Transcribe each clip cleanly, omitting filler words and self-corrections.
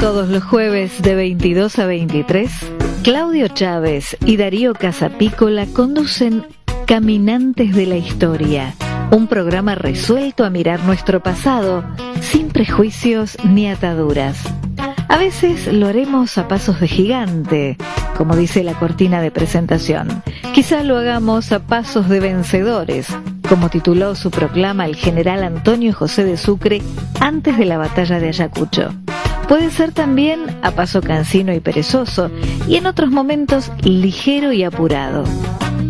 Todos los jueves de 22 a 23, Claudio Chávez y Darío Casapícola conducen Caminantes de la Historia, un programa resuelto a mirar nuestro pasado, sin prejuicios ni ataduras. A veces lo haremos a pasos de gigante, como dice la cortina de presentación. Quizá lo hagamos a pasos de vencedores, como tituló su proclama el general Antonio José de Sucre antes de la batalla de Ayacucho. Puede ser también a paso cansino y perezoso, y en otros momentos ligero y apurado.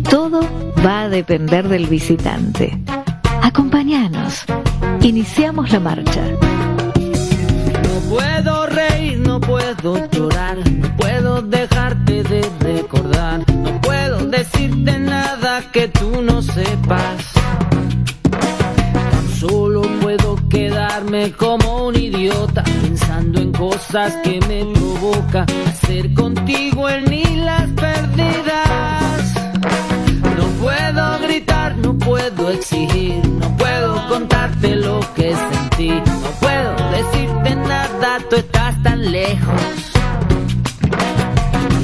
Todo va a depender del visitante. Acompáñanos. Iniciamos la marcha. No puedo reír, no puedo llorar, no puedo dejarte de recordar, no puedo decirte nada que tú no sepas. Tan solo puedo quedarme como un idiota, pensando en cosas que me provoca hacer contigo el ni las perdidas. No puedo gritar, no puedo exigir, no puedo contarte lo que sentí, no puedo decirte nada, tú estás tan lejos.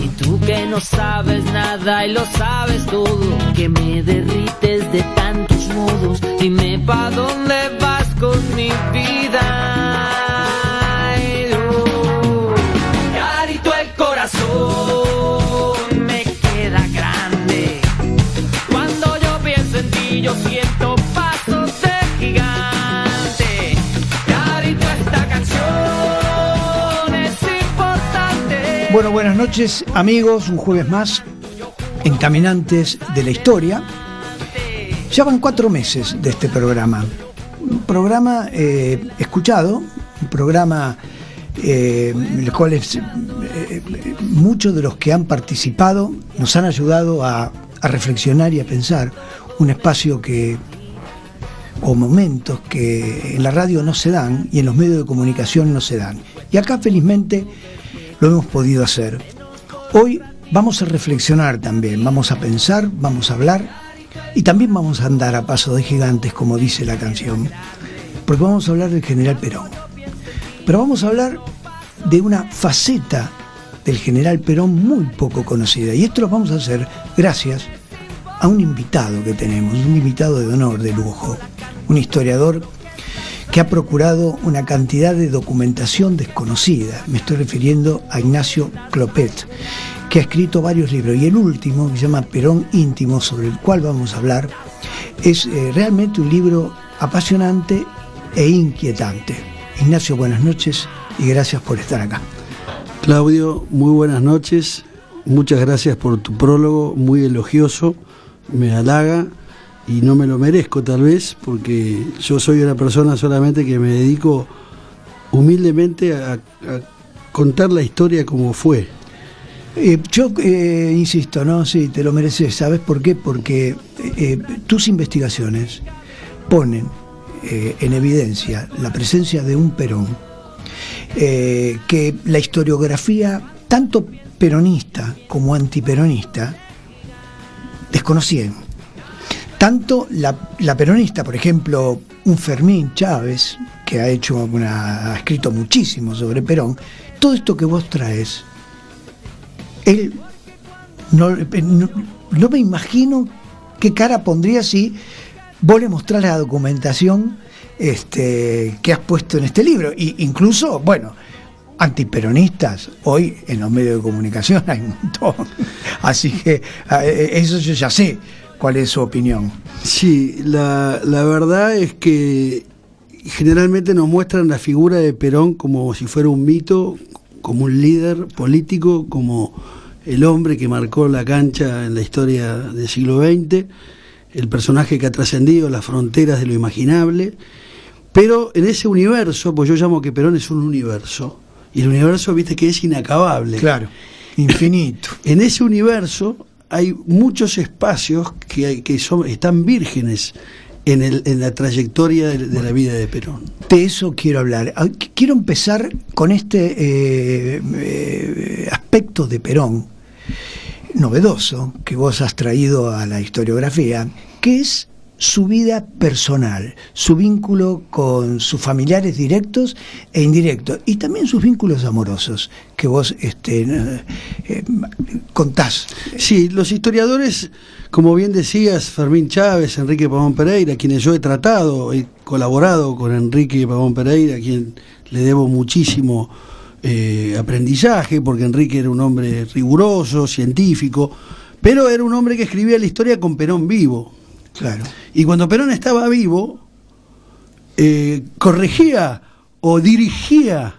Y tú que no sabes nada y lo sabes todo, que me derrites de tantos modos, dime pa' dónde vas con mi vida. Ay, oh. Carito, el corazón me queda grande. Cuando yo pienso en ti yo siento pasos de gigante. Carito, esta canción es importante. Bueno, buenas noches amigos, un jueves más en Caminantes de la Historia. Ya van 4 meses de este programa. Un programa escuchado, un programa en el cual muchos de los que han participado nos han ayudado a reflexionar y a pensar. Un espacio o momentos que en la radio no se dan y en los medios de comunicación no se dan. Y acá felizmente lo hemos podido hacer. Hoy vamos a reflexionar también, vamos a pensar, vamos a hablar y también vamos a andar a paso de gigantes, como dice la canción, porque vamos a hablar del general Perón. Pero vamos a hablar de una faceta del general Perón muy poco conocida, y esto lo vamos a hacer gracias a un invitado que tenemos, un invitado de honor, de lujo, un historiador que ha procurado una cantidad de documentación desconocida. Me estoy refiriendo a Ignacio Clopet, que ha escrito varios libros, y el último, que se llama Perón Íntimo, sobre el cual vamos a hablar, es realmente un libro apasionante e inquietante. Ignacio, buenas noches y gracias por estar acá. Claudio, muy buenas noches, muchas gracias por tu prólogo, muy elogioso, me halaga y no me lo merezco tal vez, porque yo soy una persona solamente que me dedico humildemente a contar la historia como fue. Yo insisto, ¿no? Sí, te lo mereces. ¿Sabes por qué? Porque tus investigaciones ponen en evidencia la presencia de un Perón que la historiografía, tanto peronista como antiperonista, desconocían. Tanto la peronista, por ejemplo, un Fermín Chávez, que ha escrito muchísimo sobre Perón, todo esto que vos traes, él no me imagino qué cara pondría si vos le mostrás la documentación que has puesto en este libro. Y incluso, bueno, antiperonistas hoy en los medios de comunicación hay un montón. Así que eso yo ya sé cuál es su opinión. Sí, la verdad es que generalmente nos muestran la figura de Perón como si fuera un mito, como un líder político, como el hombre que marcó la cancha en la historia del siglo XX, el personaje que ha trascendido las fronteras de lo imaginable, pero en ese universo, pues yo llamo que Perón es un universo, y el universo, viste, que es inacabable. Claro, infinito. En ese universo hay muchos espacios que están vírgenes en la trayectoria de la vida de Perón. De eso quiero hablar. Quiero empezar con este aspecto de Perón novedoso que vos has traído a la historiografía, que es su vida personal, su vínculo con sus familiares directos e indirectos, y también sus vínculos amorosos, que vos contás. Sí, los historiadores, como bien decías, Fermín Chávez, Enrique Pavón Pereira, quienes yo he tratado, he colaborado con Enrique Pavón Pereira, a quien le debo muchísimo aprendizaje, porque Enrique era un hombre riguroso, científico, pero era un hombre que escribía la historia con Perón vivo. Claro. Y cuando Perón estaba vivo, corregía o dirigía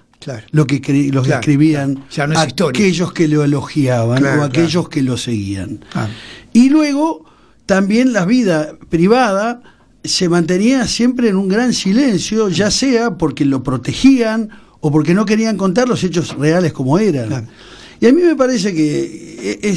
lo que escribían ya no es aquellos que lo elogiaban o aquellos que lo seguían. Ah. Y luego también la vida privada se mantenía siempre en un gran silencio, ya sea porque lo protegían o porque no querían contar los hechos reales como eran. Claro. Y a mí me parece que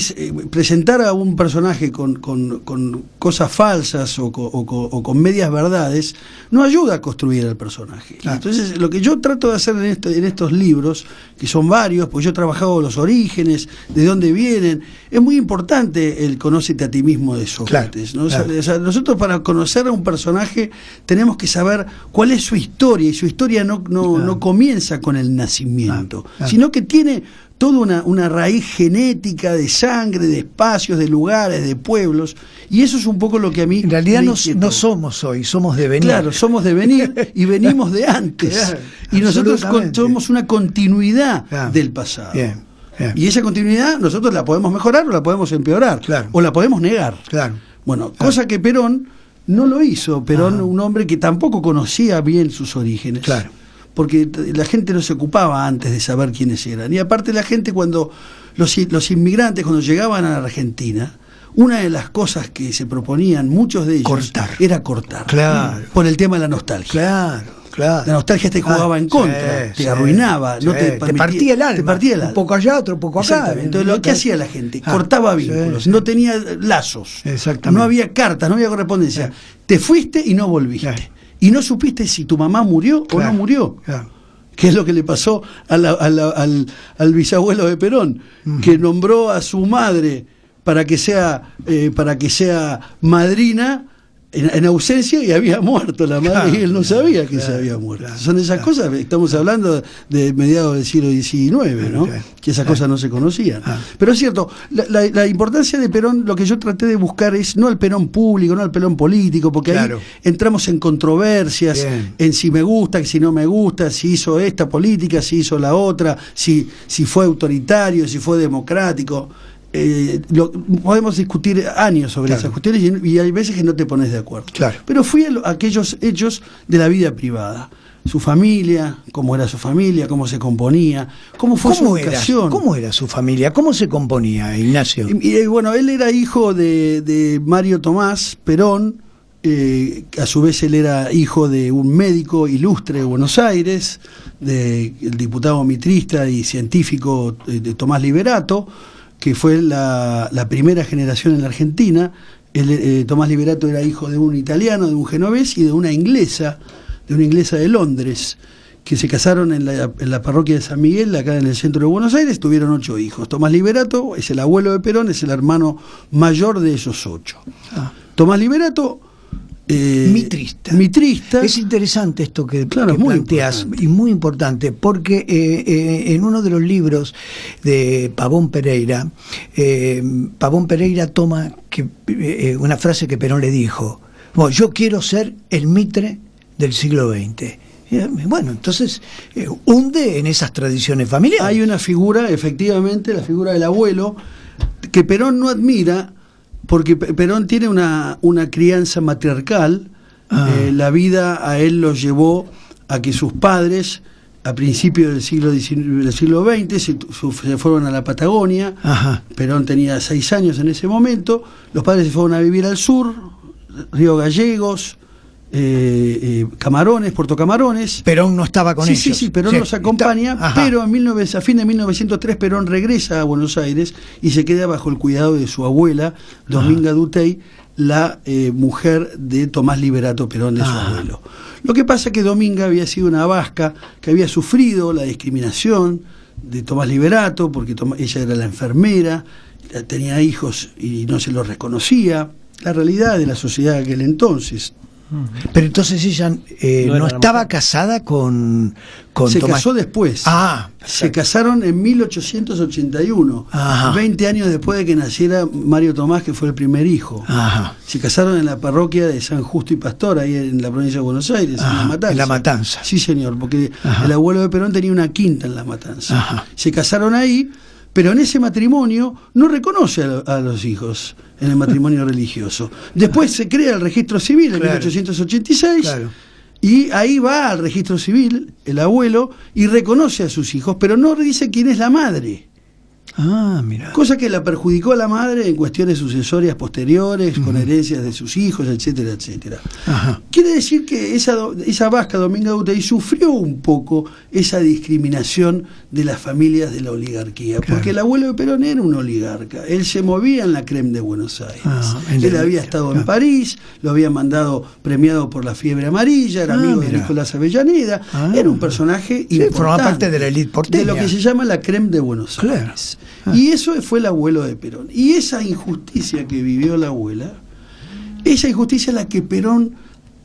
presentar a un personaje con cosas falsas o con medias verdades no ayuda a construir al personaje. Claro. Entonces, lo que yo trato de hacer en estos libros, que son varios, pues yo he trabajado los orígenes, de dónde vienen, es muy importante el conócete a ti mismo de Sócrates. Claro, ¿no? Claro. O sea, nosotros para conocer a un personaje tenemos que saber cuál es su historia, y su historia no comienza con el nacimiento, sino que tiene toda una raíz genética de sangre, de espacios, de lugares, de pueblos, y eso es un poco lo que a mí... En realidad no somos hoy, somos de venir. Claro, somos de venir y venimos de antes. Claro, y nosotros somos una continuidad del pasado. Bien, bien. Y esa continuidad nosotros la podemos mejorar o la podemos empeorar, o la podemos negar. Claro. Bueno, cosa que Perón no lo hizo. Perón, un hombre que tampoco conocía bien sus orígenes. Claro. Porque la gente no se ocupaba antes de saber quiénes eran. Y aparte la gente, cuando los inmigrantes, cuando llegaban a la Argentina, una de las cosas que se proponían muchos de ellos era cortar. Claro. Por el tema de la nostalgia. Claro. La nostalgia te jugaba en contra, te arruinaba, no te partía el alma. Te partía el alma. Un poco allá, otro poco acá. Entonces, lo que hacía la gente, cortaba vínculos, no tenía lazos, no había cartas, no había correspondencia. Te fuiste y no volviste. Y no supiste si tu mamá murió o no murió. Que es lo que le pasó al bisabuelo de Perón, que nombró a su madre para que sea madrina en ausencia, y había muerto la madre, y él no sabía que se había muerto. Son esas cosas, estamos hablando de mediados del siglo XIX, ¿no? Que esas cosas no se conocían. Pero es cierto, la importancia de Perón, lo que yo traté de buscar es no el Perón público, no el Perón político, porque ahí entramos en controversias, en si me gusta, si no me gusta, si hizo esta política, si hizo la otra, si fue autoritario, si fue democrático. Podemos discutir años sobre esas cuestiones, y hay veces que no te pones de acuerdo. Pero fui a aquellos hechos de la vida privada, su familia, cómo era su familia, cómo se componía, cómo fue su educación. ¿Cómo era su familia? ¿Cómo se componía, Ignacio? Y bueno, él era hijo de Mario Tomás Perón, a su vez él era hijo de un médico ilustre de Buenos Aires, del diputado mitrista y científico de Tomás Liberato, que fue la primera generación en la Argentina. Tomás Liberato era hijo de un italiano, de un genovés y de una inglesa de Londres, que se casaron en la parroquia de San Miguel, acá en el centro de Buenos Aires. Tuvieron 8 hijos. Tomás Liberato es el abuelo de Perón, es el hermano mayor de esos 8. Tomás Liberato... mitrista. Es interesante esto que planteas, y muy importante, porque en uno de los libros de Pavón Pereira toma una frase que Perón le dijo: yo quiero ser el Mitre del siglo XX. Bueno, entonces hunde en esas tradiciones familiares. Hay una figura, efectivamente, la figura del abuelo, que Perón no admira, porque Perón tiene una crianza matriarcal. La vida a él lo llevó a que sus padres, a principios del siglo XX, se fueron a la Patagonia. Perón tenía 6 años en ese momento. Los padres se fueron a vivir al sur, Río Gallegos, Camarones, Puerto Camarones. Perón no estaba con ellos. Sí, Perón los acompaña, pero a fin de 1903 Perón regresa a Buenos Aires y se queda bajo el cuidado de su abuela, Dominga Dutey, la mujer de Tomás Liberato Perón, de su abuelo. Lo que pasa es que Dominga había sido una vasca que había sufrido la discriminación de Tomás Liberato, porque ella era la enfermera, tenía hijos y no se los reconocía. la realidad de la sociedad de aquel entonces. Pero entonces ella no estaba casada con Se Tomás. casó después. Se casaron en 1881, Ajá. 20 años después de que naciera Mario Tomás, que fue el primer hijo. Ajá. Se casaron en la parroquia de San Justo y Pastor, ahí en la provincia de Buenos Aires, en La Matanza. En La Matanza. Sí, señor, porque Ajá. el abuelo de Perón tenía una quinta en La Matanza. Ajá. Se casaron ahí, pero en ese matrimonio no reconoce a los hijos en el matrimonio religioso. Después se crea el registro civil en 1886. Claro. Y ahí va al registro civil el abuelo y reconoce a sus hijos, pero no dice quién es la madre. Mira. Cosa que la perjudicó a la madre en cuestiones sucesorias posteriores, con herencias de sus hijos, etcétera, etcétera. Ajá. Quiere decir que esa vasca, Dominga de Utey, sufrió un poco esa discriminación de las familias de la oligarquía, Claro. porque el abuelo de Perón era un oligarca, él se movía en la creme de Buenos Aires. Él había estado en París, lo habían mandado premiado por la fiebre amarilla, era amigo de Nicolás Avellaneda, era un personaje importante, formaba parte de la élite porteña. de lo que se llama la creme de Buenos Aires. Y eso fue el abuelo de Perón. Y esa injusticia que vivió la abuela, esa injusticia es la que Perón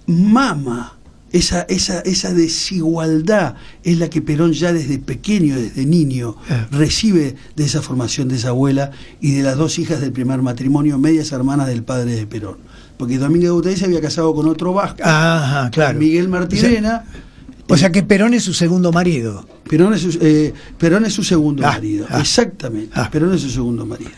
mama, esa desigualdad es la que Perón ya desde pequeño, desde niño, recibe de esa formación de esa abuela y de las dos hijas del primer matrimonio, medias hermanas del padre de Perón. Porque Dominga de Utey se había casado con otro vasco, Ajá, claro. Miguel Martirena. O sea que Perón es su segundo marido. Perón es su segundo marido, exactamente. Perón es su segundo marido.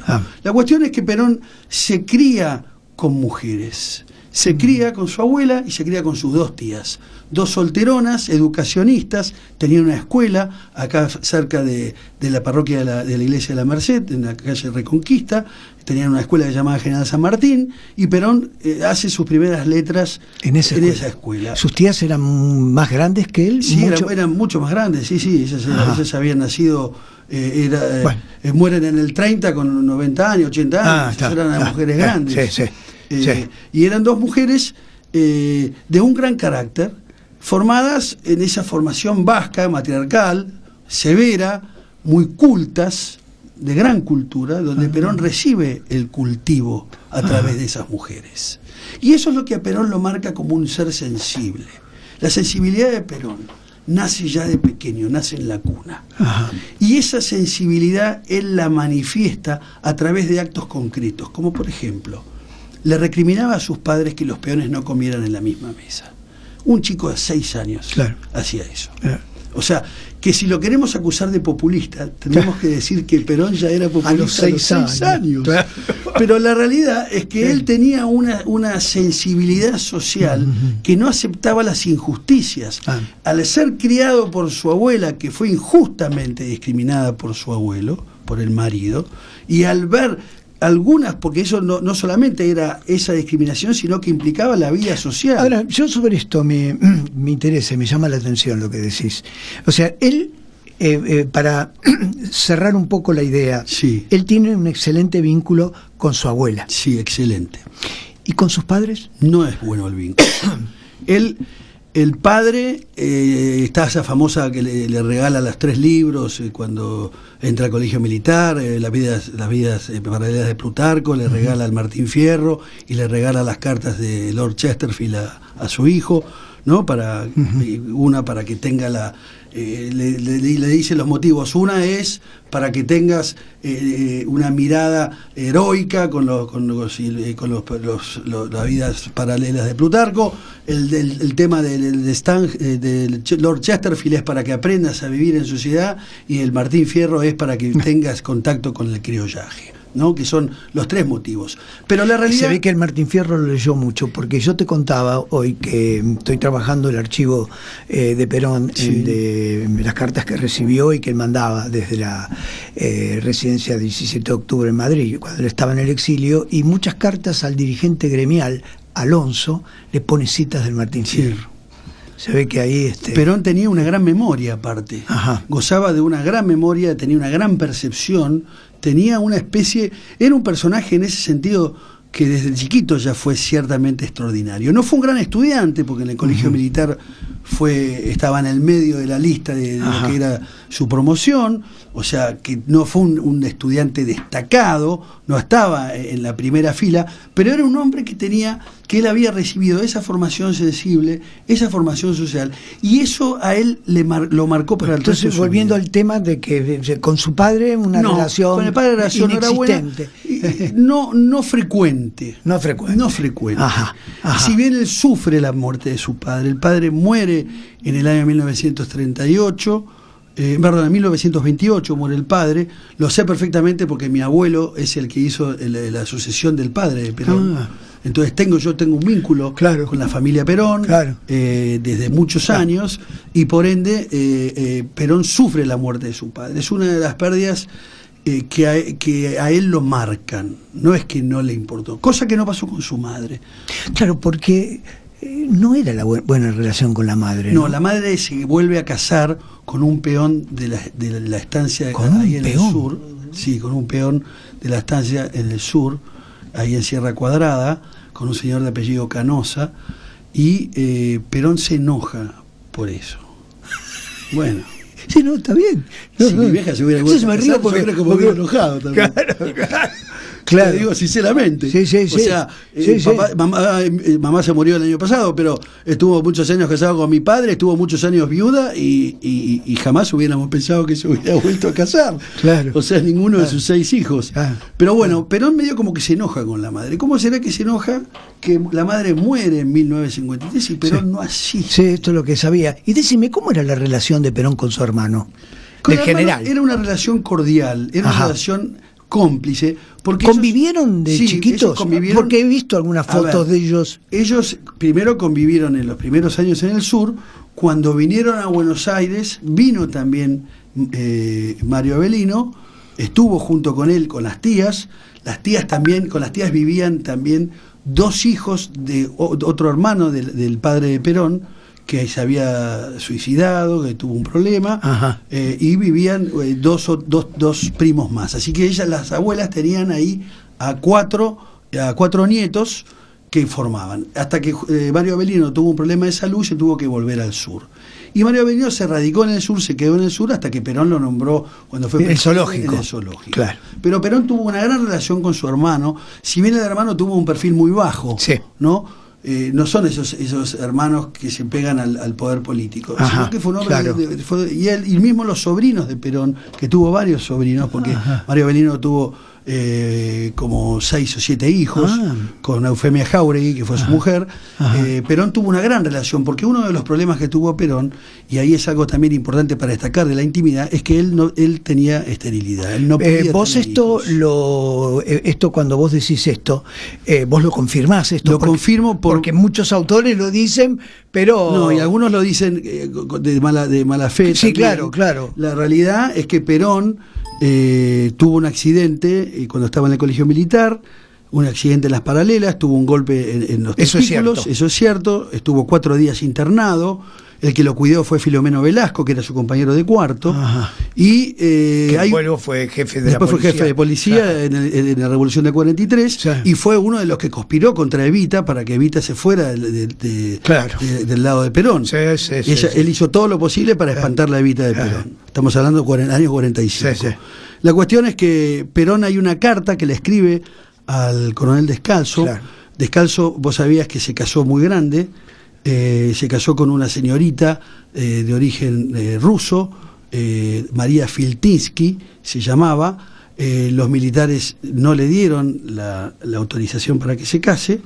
La cuestión es que Perón se cría con mujeres. Se cría con su abuela y se cría con sus dos tías. Dos solteronas, educacionistas, tenían una escuela acá cerca de la parroquia de la iglesia de la Merced, en la calle Reconquista. Tenían una escuela que se llamaba General San Martín, y Perón hace sus primeras letras en esa escuela. ¿Sus tías eran más grandes que él? Sí, eran mucho más grandes, sí, ellas habían nacido, mueren en el 30 con 90 años, 80 años, eran mujeres grandes. Sí. Y eran dos mujeres de un gran carácter, formadas en esa formación vasca, matriarcal, severa, muy cultas, de gran cultura, donde Perón recibe el cultivo a través de esas mujeres. Y eso es lo que a Perón lo marca como un ser sensible. La sensibilidad de Perón nace ya de pequeño, nace en la cuna. Y esa sensibilidad él la manifiesta a través de actos concretos, como por ejemplo, le recriminaba a sus padres que los peones no comieran en la misma mesa. Un chico de 6 años hacía eso. O sea, que si lo queremos acusar de populista, tenemos que decir que Perón ya era populista a los 6 años. Pero la realidad es que él tenía una sensibilidad social que no aceptaba las injusticias. Al ser criado por su abuela, que fue injustamente discriminada por su abuelo, por el marido, y al ver algunas, porque eso no solamente era esa discriminación, sino que implicaba la vida social. Ahora, yo sobre esto me interesa, me llama la atención lo que decís. O sea, él, para cerrar un poco la idea, él tiene un excelente vínculo con su abuela. Sí, excelente. ¿Y con sus padres? No es bueno el vínculo. El padre, está esa famosa que le regala los 3 libros cuando entra al colegio militar, las vidas paralelas de Plutarco, le regala al Martín Fierro y le regala las cartas de Lord Chesterfield a su hijo, ¿no? Una para que tenga le dice los motivos. Una es para que tengas una mirada heroica con las vidas paralelas de Plutarco. El tema del Lord Chesterfield es para que aprendas a vivir en sociedad, y el Martín Fierro es para que tengas contacto con el criollaje, ¿no? Que son los 3 motivos. Pero la realidad... Se ve que el Martín Fierro lo leyó mucho, porque yo te contaba hoy que estoy trabajando el archivo de Perón, de las cartas que recibió y que él mandaba desde la residencia 17 de octubre en Madrid, cuando él estaba en el exilio, y muchas cartas al dirigente gremial, Alonso, le pone citas del Martín Fierro. Se ve que ahí... Perón tenía una gran memoria aparte. Gozaba de una gran memoria, tenía una gran percepción, tenía una especie... Era un personaje en ese sentido que desde chiquito ya fue ciertamente extraordinario. No fue un gran estudiante, porque en el colegio militar estaba en el medio de la lista de lo que era su promoción, o sea que no fue un estudiante destacado, no estaba en la primera fila, pero era un hombre que él había recibido esa formación sensible, esa formación social, y eso a él lo marcó para el resto de su vida. Entonces, volviendo al tema de que con su padre una relación con el padre relación inexistente. No frecuente. No frecuente. Ajá. Si bien él sufre la muerte de su padre, el padre muere en el año 1938, en 1928 muere el padre, lo sé perfectamente porque mi abuelo es el que hizo la sucesión del padre de Perón. Entonces yo tengo un vínculo con la familia Perón desde muchos años, y por ende Perón sufre la muerte de su padre. Es una de las pérdidas que a él lo marcan, no es que no le importó, cosa que no pasó con su madre. Claro, porque no era la buena relación con la madre. No, la madre se vuelve a casar con un peón de la estancia ahí en el sur. Sí, con un peón de la estancia en el sur, ahí en Sierra Cuadrada, con un señor de apellido Canosa, y Perón se enoja por eso. Bueno. Sí, no, está bien. Si mi vieja se hubiera vuelto a casar, porque como hubiera enojado también. Claro. Te digo sinceramente. Sí. O sea, mamá se murió el año pasado, pero estuvo muchos años casado con mi padre, estuvo muchos años viuda y jamás hubiéramos pensado que se hubiera vuelto a casar. Claro. O sea, ninguno de sus 6 hijos. Pero bueno, Perón medio como que se enoja con la madre. ¿Cómo será que se enoja que la madre muere en 1953 y Perón no asiste? Sí, esto es lo que sabía. Y decime, ¿cómo era la relación de Perón con su hermano? En general. Era una relación cordial, era una relación cómplice. Porque ¿convivieron de chiquitos? Porque he visto algunas fotos de ellos. Ellos primero convivieron en los primeros años en el sur. Cuando vinieron a Buenos Aires, vino también Mario Avelino, estuvo junto con él, con las tías. Con las tías vivían también 2 hijos de otro hermano del padre de Perón, que se había suicidado, que tuvo un problema, y vivían dos primos más. Así que las abuelas tenían ahí a cuatro nietos que formaban. Hasta que Mario Avelino tuvo un problema de salud y se tuvo que volver al sur. Y Mario Avelino se radicó en el sur, se quedó en el sur hasta que Perón lo nombró cuando fue el zoológico. En el zoológico. Claro. Pero Perón tuvo una gran relación con su hermano, si bien el hermano tuvo un perfil muy bajo, ¿no? No son esos hermanos que se pegan al poder político, sino que fue un hombre y mismo los sobrinos de Perón, que tuvo varios sobrinos, porque Mario Avelino tuvo como 6 o 7 hijos con Eufemia Jáuregui, que fue su mujer. Perón tuvo una gran relación, porque uno de los problemas que tuvo Perón, y ahí es algo también importante para destacar de la intimidad, es que él tenía esterilidad. Él no podía vos esto cuando vos decís esto, vos lo confirmás esto. Lo confirmo porque muchos autores lo dicen, pero no, y algunos lo dicen de mala fe. Sí, también. claro. La realidad es que Perón tuvo un accidente cuando estaba en el colegio militar, un accidente en las paralelas, tuvo un golpe en los testículos, eso es cierto, estuvo 4 días internado. El que lo cuidó fue Filomeno Velasco, que era su compañero de cuarto. Y que luego fue jefe de después fue jefe de policía en la Revolución de 43, y fue uno de los que conspiró contra Evita para que Evita se fuera del lado de Perón. Él hizo todo lo posible para espantar la Evita de Perón. Estamos hablando de años 45. La cuestión es que Perón, hay una carta que le escribe al coronel Descalzo. Descalzo, vos sabías que se casó muy grande. Se casó con una señorita de origen ruso, María Filtinsky se llamaba. Los militares no le dieron la autorización para que se case,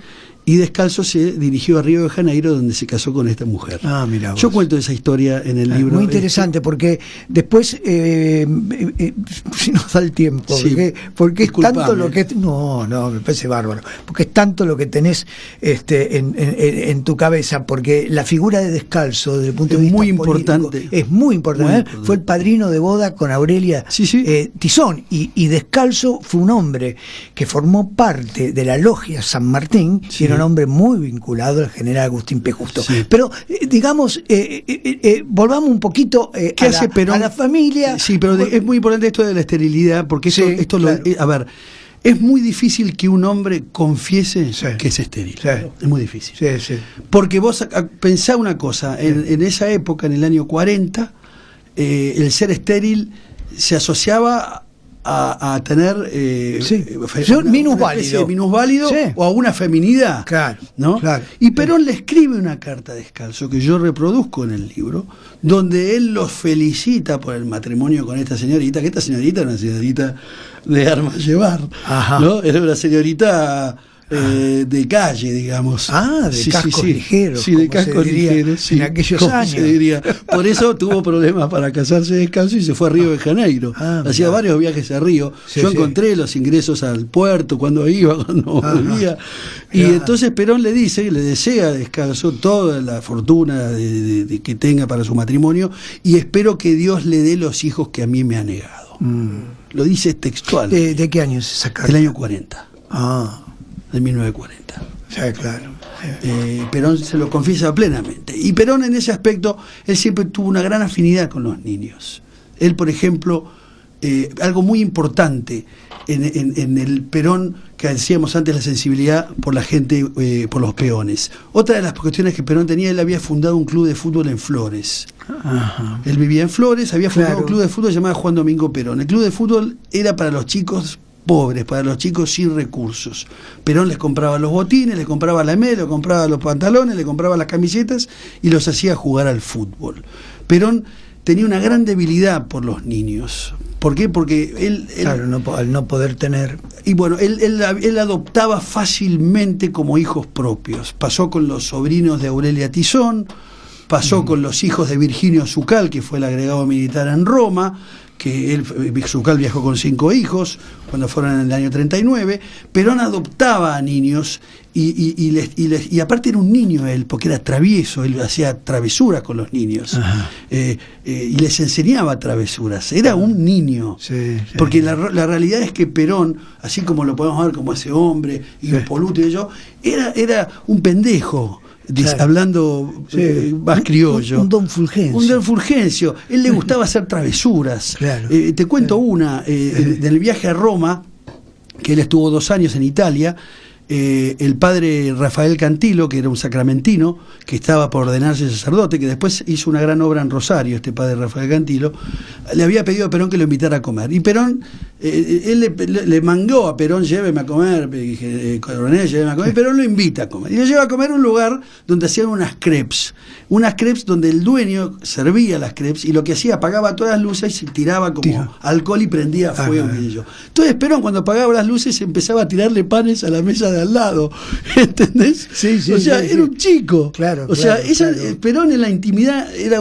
y Descalzo se dirigió a Río de Janeiro, donde se casó con esta mujer. Mirá vos. Yo cuento esa historia en el libro. Muy interesante, porque después, si nos da el tiempo, porque es tanto lo que... No, me parece bárbaro, porque es tanto lo que tenés en tu cabeza, porque la figura de Descalzo, desde el punto de vista muy político, importante. es muy importante. Fue el padrino de boda con Aurelia Tizón, y Descalzo fue un hombre que formó parte de la logia San Martín, y era un hombre muy vinculado al general Agustín P. Justo. Pero, digamos, volvamos un poquito a la familia. Sí, pero es muy importante esto de la esterilidad, porque a ver, es muy difícil que un hombre confiese Sí. que es estéril. Sí. Es muy difícil. Sí, sí. Porque vos pensá una cosa, en esa época, en el año 40, el ser estéril se asociaba a tener Sí. una Minusválido. especie de minusválido, Sí. o a una feminidad. Claro, ¿no? claro. Y Perón le escribe una carta descalzo que yo reproduzco en el libro, donde él los felicita por el matrimonio con esta señorita, que esta señorita era una señorita de armas llevar, Ajá. ¿no? Era una señorita de calle, digamos. De cascos ligeros. Sí, de como se cascos diría ligeros. Sí. En aquellos ¿Cómo años. se diría? Por eso tuvo problemas para casarse descalzo y se fue a Río de Janeiro. Hacía mirá. varios viajes a Río. Sí, Yo sí. encontré los ingresos al puerto, cuando iba, cuando Ajá. volvía. Y Claro. entonces Perón le dice, le desea a Descalzo toda la fortuna de que tenga para su matrimonio, y espero que Dios le dé los hijos que a mí me ha negado. Lo dice textual. ¿De qué año es esa carta? El año 40, Ah, de 1940. sí, claro. Perón se lo confiesa plenamente. Y Perón, en ese aspecto, él siempre tuvo una gran afinidad con los niños. Él, por ejemplo, algo muy importante en el Perón, que decíamos antes, la sensibilidad por la gente, por los peones. Otra de las cuestiones que Perón tenía, él había fundado un club de fútbol en Flores. Ajá. Él vivía en Flores, había fundado Claro. un club de fútbol llamado Juan Domingo Perón. El club de fútbol era para los chicos pobres, para los chicos sin recursos. Perón les compraba los botines, les compraba la media, les compraba los pantalones, les compraba las camisetas y los hacía jugar al fútbol. Perón tenía una gran debilidad por los niños. ¿Por qué? Porque él Claro, al no poder tener. y bueno, él adoptaba fácilmente como hijos propios. Pasó con los sobrinos de Aurelia Tizón, pasó con los hijos de Virginio Zucal, que fue el agregado militar en Roma, que Zucal viajó con 5 hijos cuando fueron en el año 39. Perón adoptaba a niños y aparte era un niño él, porque era travieso, él hacía travesuras con los niños. Y les enseñaba travesuras, era un niño. Sí, sí. Porque la realidad es que Perón, así como lo podemos ver como ese hombre impoluto y ello, era un pendejo. Claro. Hablando Sí. más criollo. Un don Fulgencio. Un don Fulgencio. Él le gustaba hacer travesuras. Claro. Te cuento una, del viaje a Roma, que él estuvo 2 años en Italia. El padre Rafael Cantilo, que era un sacramentino, que estaba por ordenarse sacerdote, que después hizo una gran obra en Rosario, este padre Rafael Cantilo, le había pedido a Perón que lo invitara a comer. Y Perón, él le mangó a Perón, lléveme a comer, coronel, lléveme a comer, y Perón lo invita a comer. Y lo lleva a comer a un lugar donde hacían unas crepes donde el dueño servía las crepes, y lo que hacía, apagaba todas las luces y tiraba como alcohol y prendía fuego. Y ello. Entonces Perón, cuando apagaba las luces, empezaba a tirarle panes a la mesa de al lado, ¿entendés? Sí, sí, o sea, sí, era sí. un chico. Claro, o sea, claro. Perón en la intimidad era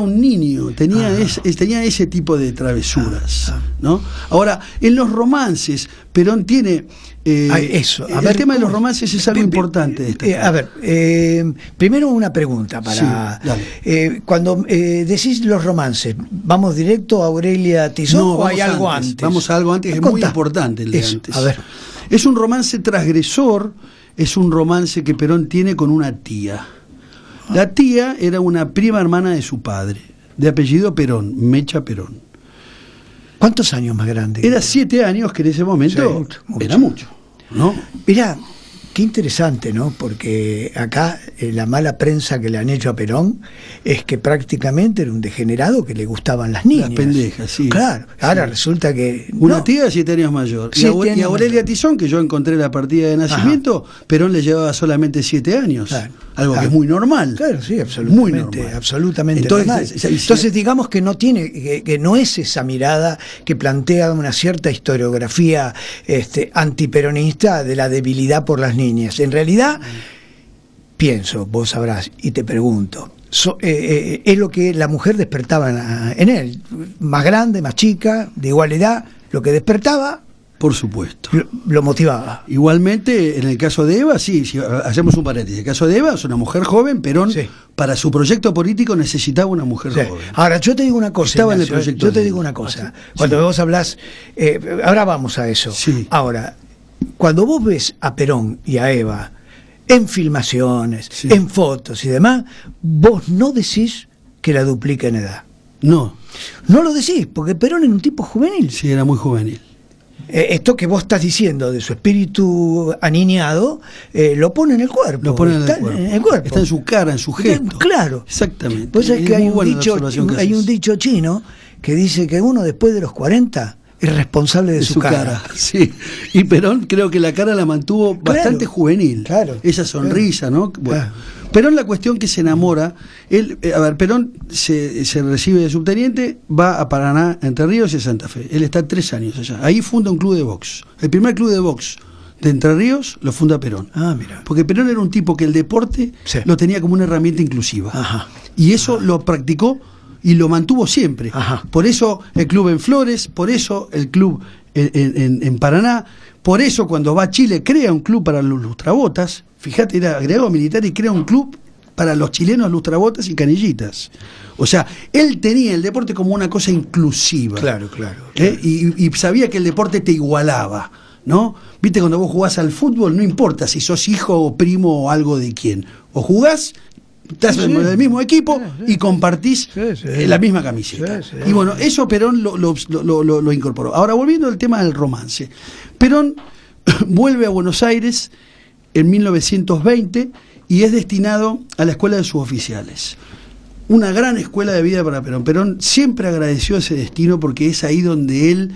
un niño, tenía ese tipo de travesuras, ¿no? Ahora, en los romances, Perón tiene eso. A el ver, tema de los ¿cómo? romances es algo importante de esta A ver, primero una pregunta para. Sí, dale. Cuando decís los romances, ¿vamos directo a Aurelia Tizón o hay algo antes? Vamos a algo antes, que es muy importante el de Eso, antes. a ver. Es un romance transgresor, es un romance que Perón tiene con una tía. La tía era una prima hermana de su padre, de apellido Perón, Mecha Perón. ¿Cuántos años más grande? Era 7 años, que en ese momento Sí, era mucho, ¿no? Mirá, qué interesante, ¿no? Porque acá la mala prensa que le han hecho a Perón es que prácticamente era un degenerado que le gustaban las niñas. Las pendejas, sí. Claro, ahora Sí. resulta que... Una no. tía 7 años mayor. Y 7 años Aurelia mayor. Tizón, que yo encontré la partida de nacimiento, Perón le llevaba solamente 7 años. Claro. Algo que Claro. es muy normal. Claro, sí, absolutamente. Muy normal. Absolutamente Entonces, normal. Entonces digamos que no tiene, que no es esa mirada que plantea una cierta historiografía antiperonista de la debilidad por las niñas. En realidad, pienso, vos sabrás, y te pregunto, es lo que la mujer despertaba en él, más grande, más chica, de igual edad, lo que despertaba Por supuesto. lo motivaba. Igualmente, en el caso de Eva, sí, si hacemos un paréntesis. En el caso de Eva, es una mujer joven, Perón, Sí. para su proyecto político necesitaba una mujer Sí. joven. Ahora, yo te digo una cosa. Estaba en el Ignacio, proyecto yo te de- digo una cosa. Sí. Cuando vos hablás, ahora vamos a eso. Sí. Ahora, cuando vos ves a Perón y a Eva en filmaciones, Sí. en fotos y demás, vos no decís que la duplica en edad. No, No lo decís, porque Perón era un tipo juvenil. sí, era muy juvenil. esto que vos estás diciendo de su espíritu aniñado, lo pone en el cuerpo. Lo pone en el cuerpo. Está en su cara, en su gesto. Claro. Exactamente. Vos sabés que hay un un dicho chino que dice que uno después de los 40 es responsable de su cara. Sí. Y Perón creo que la cara la mantuvo bastante juvenil. Claro. Esa sonrisa, claro. ¿no? Bueno. Perón, la cuestión que se enamora, Perón se recibe de subteniente, va a Paraná, Entre Ríos y a Santa Fe. Él está 3 años allá. Ahí funda un club de box. El primer club de box de Entre Ríos lo funda Perón. Mira. Porque Perón era un tipo que el deporte lo tenía como una herramienta inclusiva. Ajá. Y eso lo practicó y lo mantuvo siempre. Ajá. Por eso el club en Flores, por eso el club en Paraná, por eso cuando va a Chile crea un club para los lustrabotas. Fíjate, era agregado militar y crea un club para los chilenos lustrabotas y canillitas. O sea, él tenía el deporte como una cosa inclusiva. Claro. Y sabía que el deporte te igualaba, ¿no? Viste, cuando vos jugás al fútbol, no importa si sos hijo o primo o algo de quién. O jugás, estás en el mismo equipo y compartís la misma camiseta. Y bueno, eso Perón lo incorporó. Ahora, volviendo al tema del romance. Perón vuelve a Buenos Aires en 1920 y es destinado a la escuela de suboficiales. Una gran escuela de vida para Perón. Perón siempre agradeció ese destino porque es ahí donde él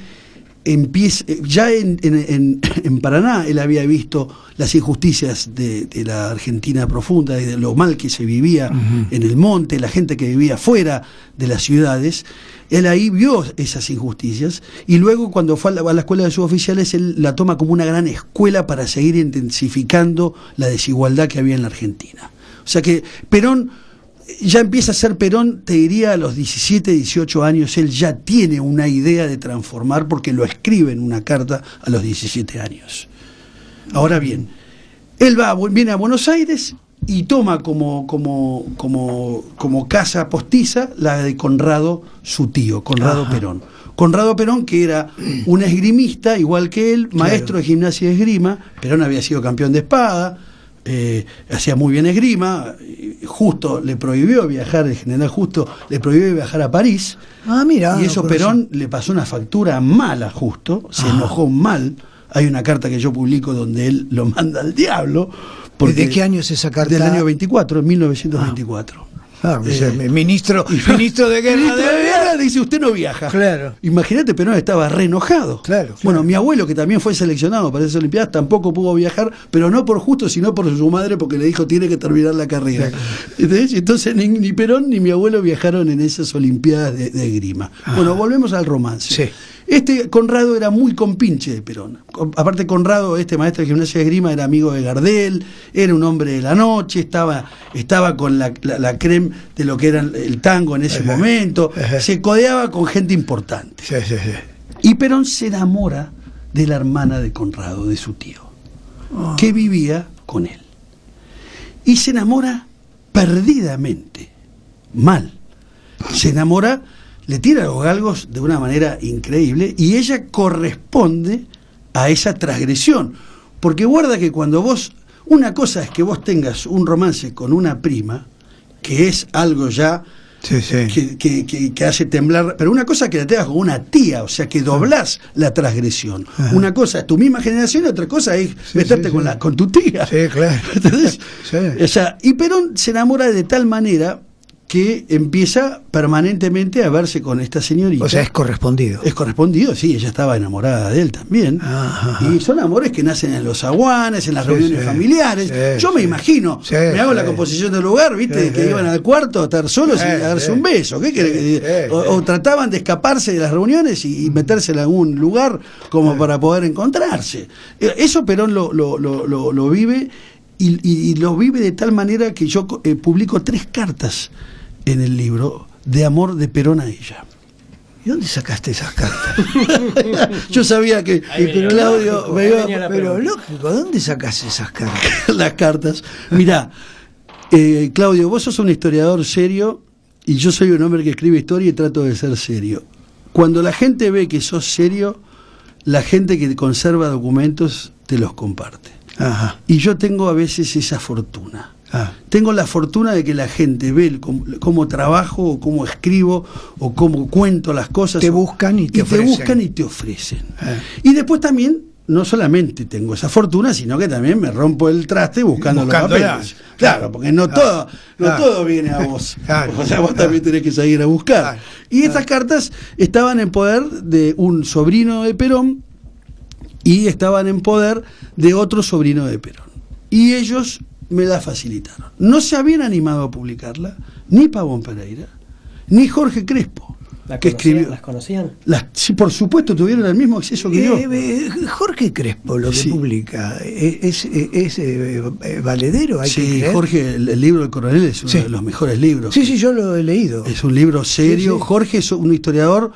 empieza. Ya en Paraná él había visto las injusticias de la Argentina profunda y de lo mal que se vivía en el monte, la gente que vivía fuera de las ciudades. Él ahí vio esas injusticias y luego cuando fue a la escuela de suboficiales él la toma como una gran escuela para seguir intensificando la desigualdad que había en la Argentina. O sea que Perón ya empieza a ser Perón, te diría a los 17, 18 años, él ya tiene una idea de transformar porque lo escribe en una carta a los 17 años. Ahora bien, él viene a Buenos Aires y toma como casa postiza la de Conrado, su tío, Conrado Perón. Conrado Perón, que era un esgrimista, igual que él, maestro de gimnasia y esgrima. Perón había sido campeón de espada, hacía muy bien esgrima. Justo le prohibió viajar, el general Justo le prohibió viajar a París. Mira. Y eso Perón le pasó una factura mala, Justo, se enojó mal. Hay una carta que yo publico donde él lo manda al diablo. ¿De qué año es esa carta? Del año 24, en 1924. Ministro de guerra dice, usted no viaja. Claro. Imagínate, Perón estaba re enojado. Claro. Bueno, mi abuelo, que también fue seleccionado para esas Olimpiadas, tampoco pudo viajar, pero no por Justo, sino por su madre, porque le dijo tiene que terminar la carrera. Claro. Entonces ni Perón ni mi abuelo viajaron en esas Olimpiadas de esgrima. Bueno, volvemos al romance. Sí. Conrado era muy compinche de Perón. Aparte, Conrado, maestro de gimnasia de esgrima, era amigo de Gardel, era un hombre de la noche, estaba con la creme de lo que era el tango en ese momento, se codeaba con gente importante. Y Perón se enamora de la hermana de Conrado, de su tío, que vivía con él. Y se enamora perdidamente, mal. Se enamora, le tira los galgos de una manera increíble y ella corresponde a esa transgresión. Porque guarda que cuando una cosa es que vos tengas un romance con una prima, que es algo ya que hace temblar, pero una cosa es que la tengas con una tía, o sea que doblás la transgresión. Una cosa es tu misma generación y otra cosa es meterte con tu tía. Sí, claro. Entonces, o sea, y Perón se enamora de tal manera que empieza permanentemente a verse con esta señorita. O sea, es correspondido. Es correspondido, sí, ella estaba enamorada de él también. Y son amores que nacen en los aguanes, en las reuniones familiares. Yo me imagino, me hago la composición del lugar, ¿viste? Que iban al cuarto a estar solos y a darse un beso. ¿Qué querés? O trataban de escaparse de las reuniones y meterse en algún lugar como para poder encontrarse. Eso Perón lo vive y lo vive de tal manera que yo publico 3 cartas en el libro de amor de Perón a ella. ¿Y dónde sacaste esas cartas? Yo sabía que Claudio pero lógico, ¿dónde sacaste esas cartas? Las cartas. Mirá, Claudio, vos sos un historiador serio y yo soy un hombre que escribe historia y trato de ser serio. Cuando la gente ve que sos serio, la gente que conserva documentos te los comparte. Y yo tengo a veces esa fortuna. Tengo la fortuna de que la gente ve cómo trabajo, o cómo escribo, o cómo cuento las cosas. Te buscan y te ofrecen. Y después también, no solamente tengo esa fortuna, sino que también me rompo el traste buscando los papeles. Claro, porque no todo viene a vos. O sea, vos también tenés que salir a buscar. Y estas cartas estaban en poder de un sobrino de Perón y estaban en poder de otro sobrino de Perón. Y ellos me la facilitaron. No se habían animado a publicarla ni Pavón Pereira, ni Jorge Crespo, que escribió. ¿Las conocían? Sí, por supuesto, tuvieron el mismo acceso que yo. Jorge Crespo, lo que publica, es valedero, hay que creer. Jorge, el libro del Coronel es uno de los mejores libros. Sí, yo lo he leído. Es un libro serio. Jorge es un historiador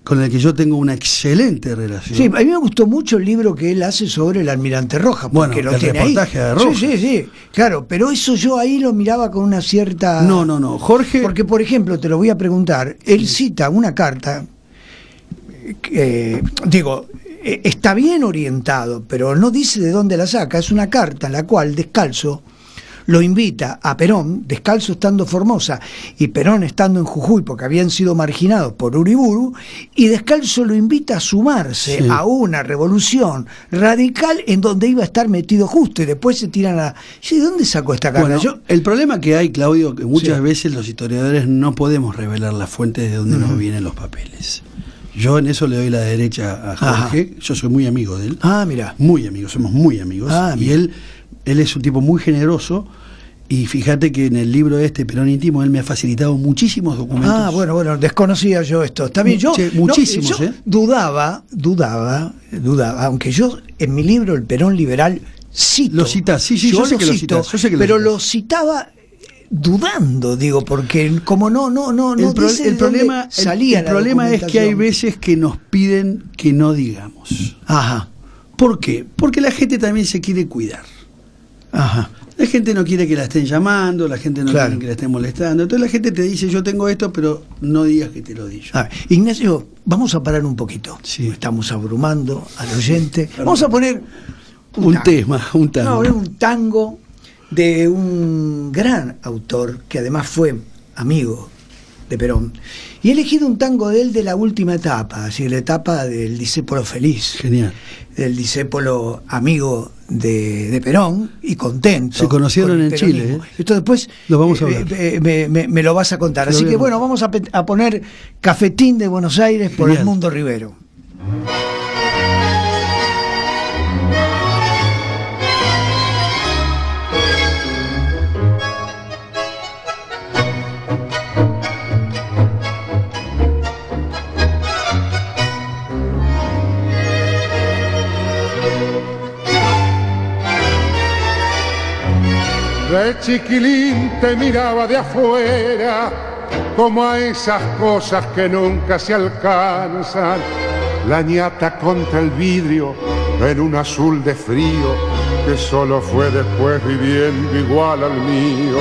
con el que yo tengo una excelente relación. Sí, a mí me gustó mucho el libro que él hace sobre el Almirante Rojas. Bueno, lo el tiene reportaje ahí. de Rojas. Sí, claro, pero eso yo ahí lo miraba con una cierta... No, Jorge... Porque, por ejemplo, te lo voy a preguntar, él cita una carta, está bien orientado, pero no dice de dónde la saca, es una carta en la cual Descalzo lo invita a Perón, Descalzo estando Formosa y Perón estando en Jujuy porque habían sido marginados por Uriburu, y Descalzo lo invita a sumarse a una revolución radical en donde iba a estar metido justo, y después se tiran a... ¿De dónde sacó esta carta? Bueno, el problema que hay, Claudio, que muchas veces los historiadores no podemos revelar las fuentes de donde nos vienen los papeles. Yo en eso le doy la derecha a Jorge. Yo soy muy amigo de él. Mira. Muy amigo, somos muy amigos. Y él es un tipo muy generoso. Y fíjate que en el libro Perón Íntimo, él me ha facilitado muchísimos documentos. Bueno, desconocía yo esto. Está bien, yo muchísimos, dudaba, aunque yo en mi libro El Perón Liberal cito. Lo citas, yo sé que lo citas. Pero lo citaba dudando, porque como no dice el problema es que hay veces que nos piden que no digamos. ¿Por qué? Porque la gente también se quiere cuidar. La gente no quiere que la estén llamando, la gente no quiere que la estén molestando. Entonces la gente te dice, yo tengo esto, pero no digas que te lo di yo. Ignacio, vamos a parar un poquito. Estamos abrumando al oyente. Vamos a poner un tango de un gran autor que además fue amigo de Perón. Y he elegido un tango de él de la última etapa, así la etapa del discípulo feliz. Genial. Del discípulo amigo de Perón y contento. Se conocieron en Chile. Esto después lo vamos a hablar. Me lo vas a contar. Así que bueno, vamos a poner Cafetín de Buenos Aires por el Mundo Rivero. De chiquilín te miraba de afuera, como a esas cosas que nunca se alcanzan. La ñata contra el vidrio en un azul de frío, que solo fue después viviendo igual al mío.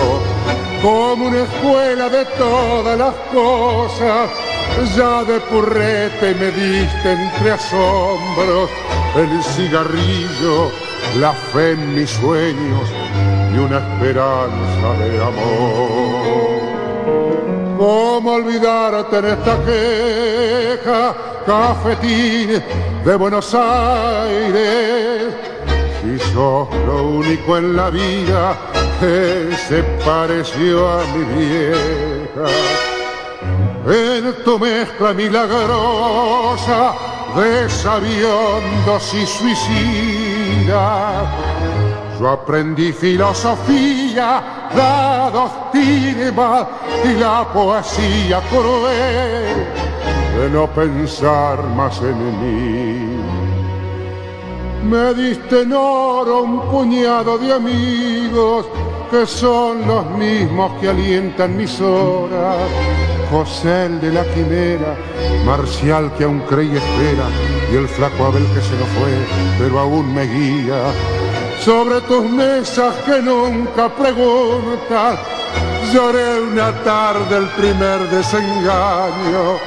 Como una escuela de todas las cosas, ya de purrete me diste entre asombros el cigarrillo, la fe en mis sueños y una esperanza de amor. ¿Cómo olvidarte en esta queja, Cafetín de Buenos Aires? Si sos lo único en la vida que se pareció a mi vieja. En tu mezcla milagrosa de sabiondos y suicidas, yo aprendí filosofía, la doctrina y la poesía cruel de no pensar más en mí. Me diste en oro un puñado de amigos que son los mismos que alientan mis horas. José el de la quimera, Marcial que aún cree y espera, y el flaco Abel que se nos fue, pero aún me guía. Sobre tus mesas que nunca preguntas, lloré una tarde el primer desengaño.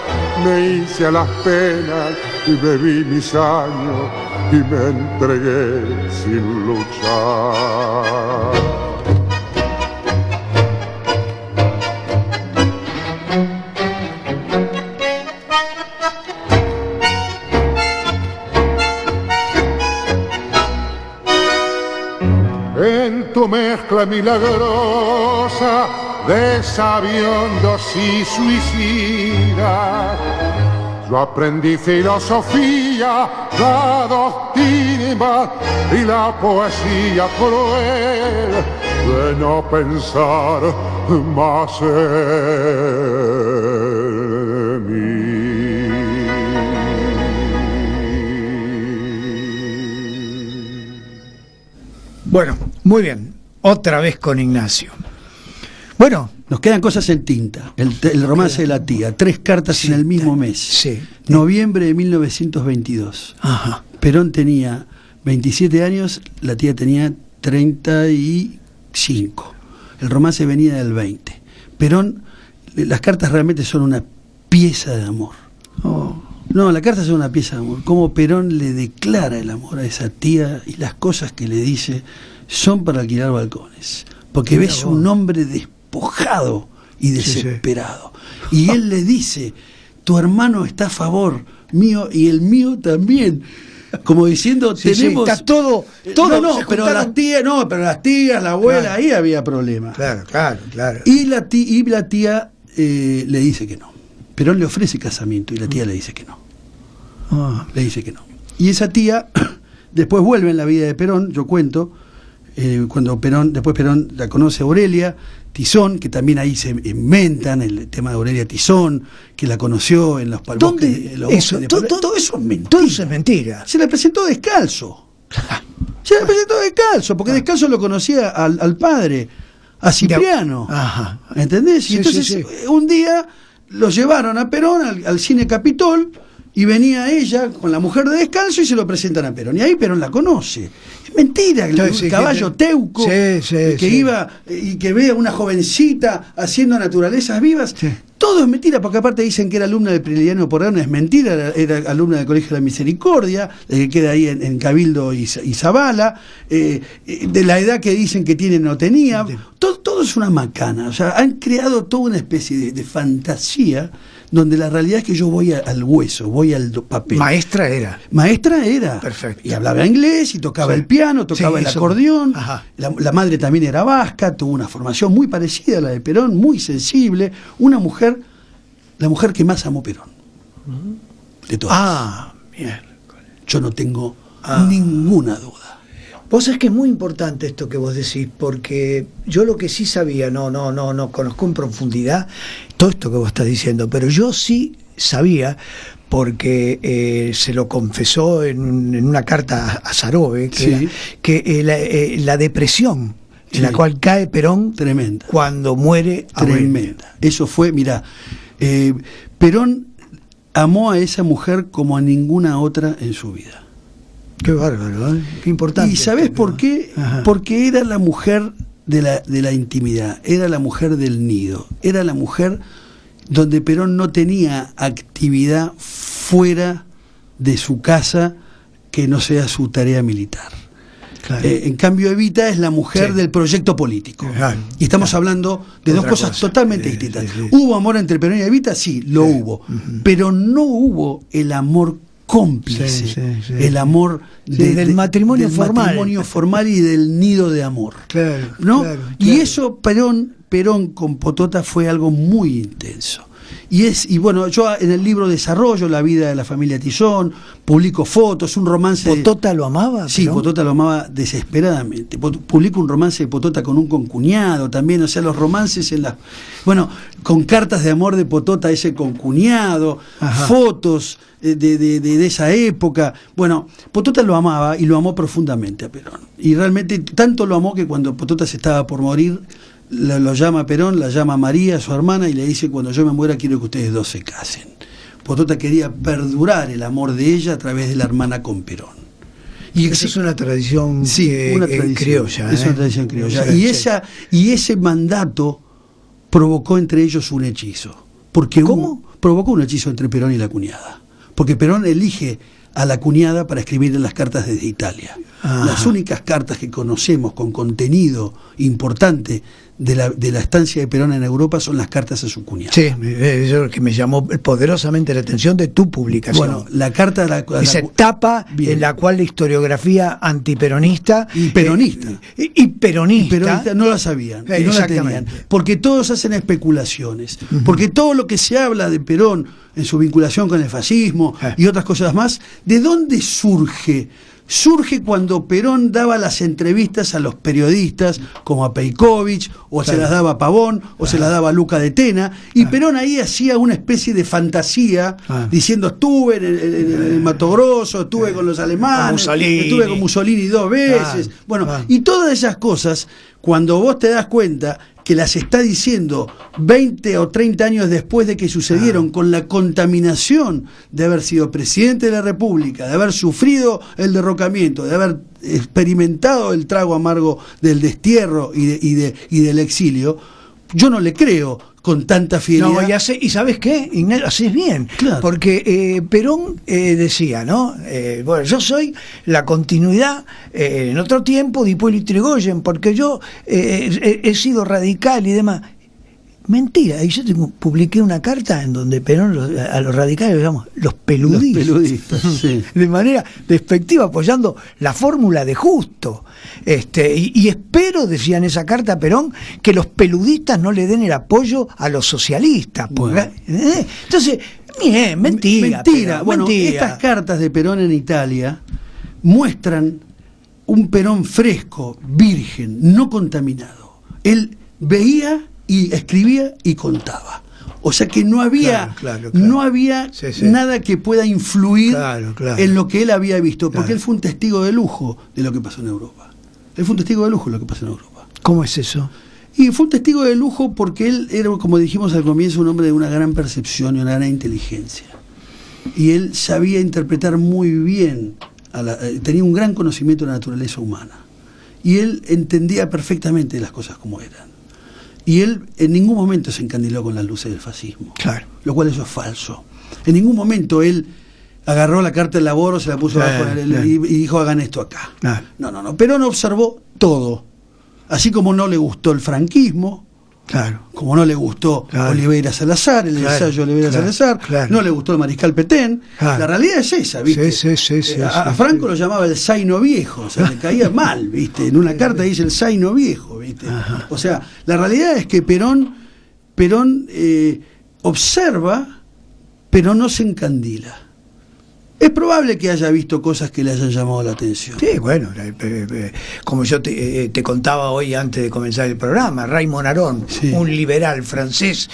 Me hice a las penas y bebí mis años y me entregué sin luchar. tu mezcla milagrosa de sabiondos y suicidas. Yo aprendí filosofía, la doctrina y la poesía cruel de no pensar más en mí. Bueno, muy bien. Otra vez con Ignacio. Bueno, nos quedan cosas en tinta. El romance de la tía. 3 cartas sí, en el mismo mes. Sí. Noviembre de 1922. Ajá. Perón tenía 27 años, la tía tenía 35. El romance venía del 20. Perón, las cartas realmente son una pieza de amor. Oh. No, la carta es una pieza de amor. Cómo Perón le declara el amor a esa tía y las cosas que le dice son para alquilar balcones. Porque Mira ves vos. un hombre despojado y desesperado. Y él le dice, tu hermano está a favor mío y el mío también. Como diciendo, Sí, tenemos... está todo no, se pero juntaron. las tías, la abuela, Claro. ahí había problemas. Claro. Y la tía le dice que no. Perón le ofrece casamiento y la tía le dice que no. Ah. Le dice que no. Y esa tía después vuelve en la vida de Perón, yo cuento, cuando después Perón la conoce a Aurelia Tizón, que también ahí se inventan el tema de Aurelia Tizón, que la conoció en los ¿Dónde? Eso, todo eso es mentira. Todo eso es mentira. Se la presentó descalzo. Porque descalzo lo conocía al padre, a Cipriano. Ajá. ¿Entendés? Y Sí, entonces sí. un día lo llevaron a Perón al cine Capitol y venía ella con la mujer de descalzo y se lo presentan a Perón. Y ahí Perón la conoce. Es mentira, Sí, el caballo teuco que iba y que ve a una jovencita haciendo naturalezas vivas. Sí. Todo es mentira, porque aparte dicen que era alumna del Prilidiano Porredón, es mentira, era alumna del Colegio de la Misericordia, que queda ahí en Cabildo y Zabala, de la edad que dicen que tiene no tenía, todo es una macana, o sea, han creado toda una especie de fantasía, donde la realidad es que yo voy al hueso, voy al papel. Maestra era. Maestra era. Perfecto. Y hablaba inglés, y tocaba Sí. el piano, tocaba Sí, el eso. acordeón. Ajá. La madre también era vasca, tuvo una formación muy parecida a la de Perón, muy sensible. Una mujer, la mujer que más amó Perón. De todas. Ah, bien. Yo no tengo ninguna duda. Vos sabés que es muy importante esto que vos decís, porque yo lo que sí sabía, no conozco en profundidad todo esto que vos estás diciendo, pero yo sí sabía, porque se lo confesó en una carta a Sarobe, Sí. la depresión Sí. en la cual cae Perón Tremenda. cuando muere Aurelia. Tremenda. Eso fue, mirá, Perón amó a esa mujer como a ninguna otra en su vida. Qué bárbaro, ¿eh? Qué importante. ¿Y sabés esto, por ¿no? qué? Ajá. Porque era la mujer de la intimidad, era la mujer del nido, era la mujer donde Perón no tenía actividad fuera de su casa que no sea su tarea militar. Claro. En cambio, Evita es la mujer Sí. del proyecto político. Claro. Y estamos hablando de Otra dos cosas cosa. totalmente Sí, distintas. sí, sí. ¿Hubo amor entre Perón y Evita? Sí, lo hubo. Pero no hubo el amor cómplice, Sí, sí. el amor del matrimonio del formal. matrimonio formal y del nido de amor. Claro, ¿No? claro, Y claro. eso Perón con Potota fue algo muy intenso. Y bueno, yo en el libro desarrollo la vida de la familia Tizón, publico fotos, un romance. ¿Potota lo amaba? Sí, Perón? Potota lo amaba desesperadamente. Publico un romance de Potota con un concuñado también, o sea, los romances con cartas de amor de Potota a ese concuñado, Ajá. fotos de esa época. Bueno, Potota lo amaba y lo amó profundamente a Perón. Y realmente tanto lo amó que cuando Potota se estaba por morir, lo llama a Perón, la llama a María, su hermana, y le dice: cuando yo me muera quiero que ustedes dos se casen. Potota quería perdurar el amor de ella a través de la hermana con Perón. Y eso es una tradición, una tradición criolla. Es una tradición criolla. Sí. Y ese mandato provocó entre ellos un hechizo. Porque ¿Cómo? provocó un hechizo entre Perón y la cuñada. porque Perón elige a la cuñada para escribir en las cartas desde Italia. Ajá. Las únicas cartas que conocemos con contenido importante de la estancia de Perón en Europa son las cartas a su cuñada. Sí, eso es que me llamó poderosamente la atención de tu publicación. Bueno, la carta... Esa etapa Bien. en la cual la historiografía antiperonista... Y peronista. Y peronista... Y peronista no la sabían, y no la Exactamente. tenían. Porque todos hacen especulaciones. Porque todo lo que se habla de Perón en su vinculación con el fascismo y otras cosas más, ¿de dónde surge? Surge cuando Perón daba las entrevistas a los periodistas, como a Peikovic, o se las daba a Pavón, o se las daba a Luca de Tena, y Perón ahí hacía una especie de fantasía, diciendo: estuve en el Mato Grosso, estuve con los alemanes, estuve con Mussolini 2 veces. Bueno, y todas esas cosas, cuando vos te das cuenta que las está diciendo 20 o 30 años después de que sucedieron, con la contaminación de haber sido presidente de la República, de haber sufrido el derrocamiento, de haber experimentado el trago amargo del destierro y del exilio, yo no le creo con tanta fidelidad. No, y ¿sabes qué? Ignacio, haces bien. Claro. Porque Perón decía, ¿no? Bueno, yo soy la continuidad en otro tiempo de Hipólito Yrigoyen, porque yo he sido radical y demás. Mentira, y yo publiqué una carta en donde Perón a los radicales los llamamos los peludistas. Los peludistas, sí. De manera despectiva, apoyando la fórmula de Justo. Y espero, decía en esa carta Perón, que los peludistas no le den el apoyo a los socialistas. Bueno. Entonces, bien, mentira. Perón, bueno, mentira. estas cartas de Perón en Italia muestran un Perón fresco, virgen, no contaminado. Él veía y escribía y contaba. O sea que no había, no había nada que pueda influir en lo que él había visto, porque él fue un testigo de lujo de lo que pasó en Europa. Él fue un testigo de lujo de lo que pasó en Europa. ¿Cómo es eso? Y fue un testigo de lujo porque él era, como dijimos al comienzo, un hombre de una gran percepción y una gran inteligencia. Y él sabía interpretar muy bien, tenía un gran conocimiento de la naturaleza humana. Y él entendía perfectamente las cosas como eran. Y él en ningún momento se encandiló con las luces del fascismo. Claro. Lo cual eso es falso. En ningún momento él agarró la carta del laboro, se la puso abajo y dijo: hagan esto acá. No. Perón observó todo. Así como no le gustó el franquismo, como no le gustó Oliveira Salazar, el ensayo de Oliveira Salazar, no le gustó el mariscal Petén. La realidad es esa, ¿viste? A Franco lo llamaba el zaino viejo, o sea, le caía mal, ¿viste? En una carta dice el zaino viejo, ¿viste? O sea, la realidad es que Perón observa, pero no se encandila. Es probable que haya visto cosas que le hayan llamado la atención. Sí, bueno, como yo te contaba hoy antes de comenzar el programa, Raymond Aron, un liberal francés,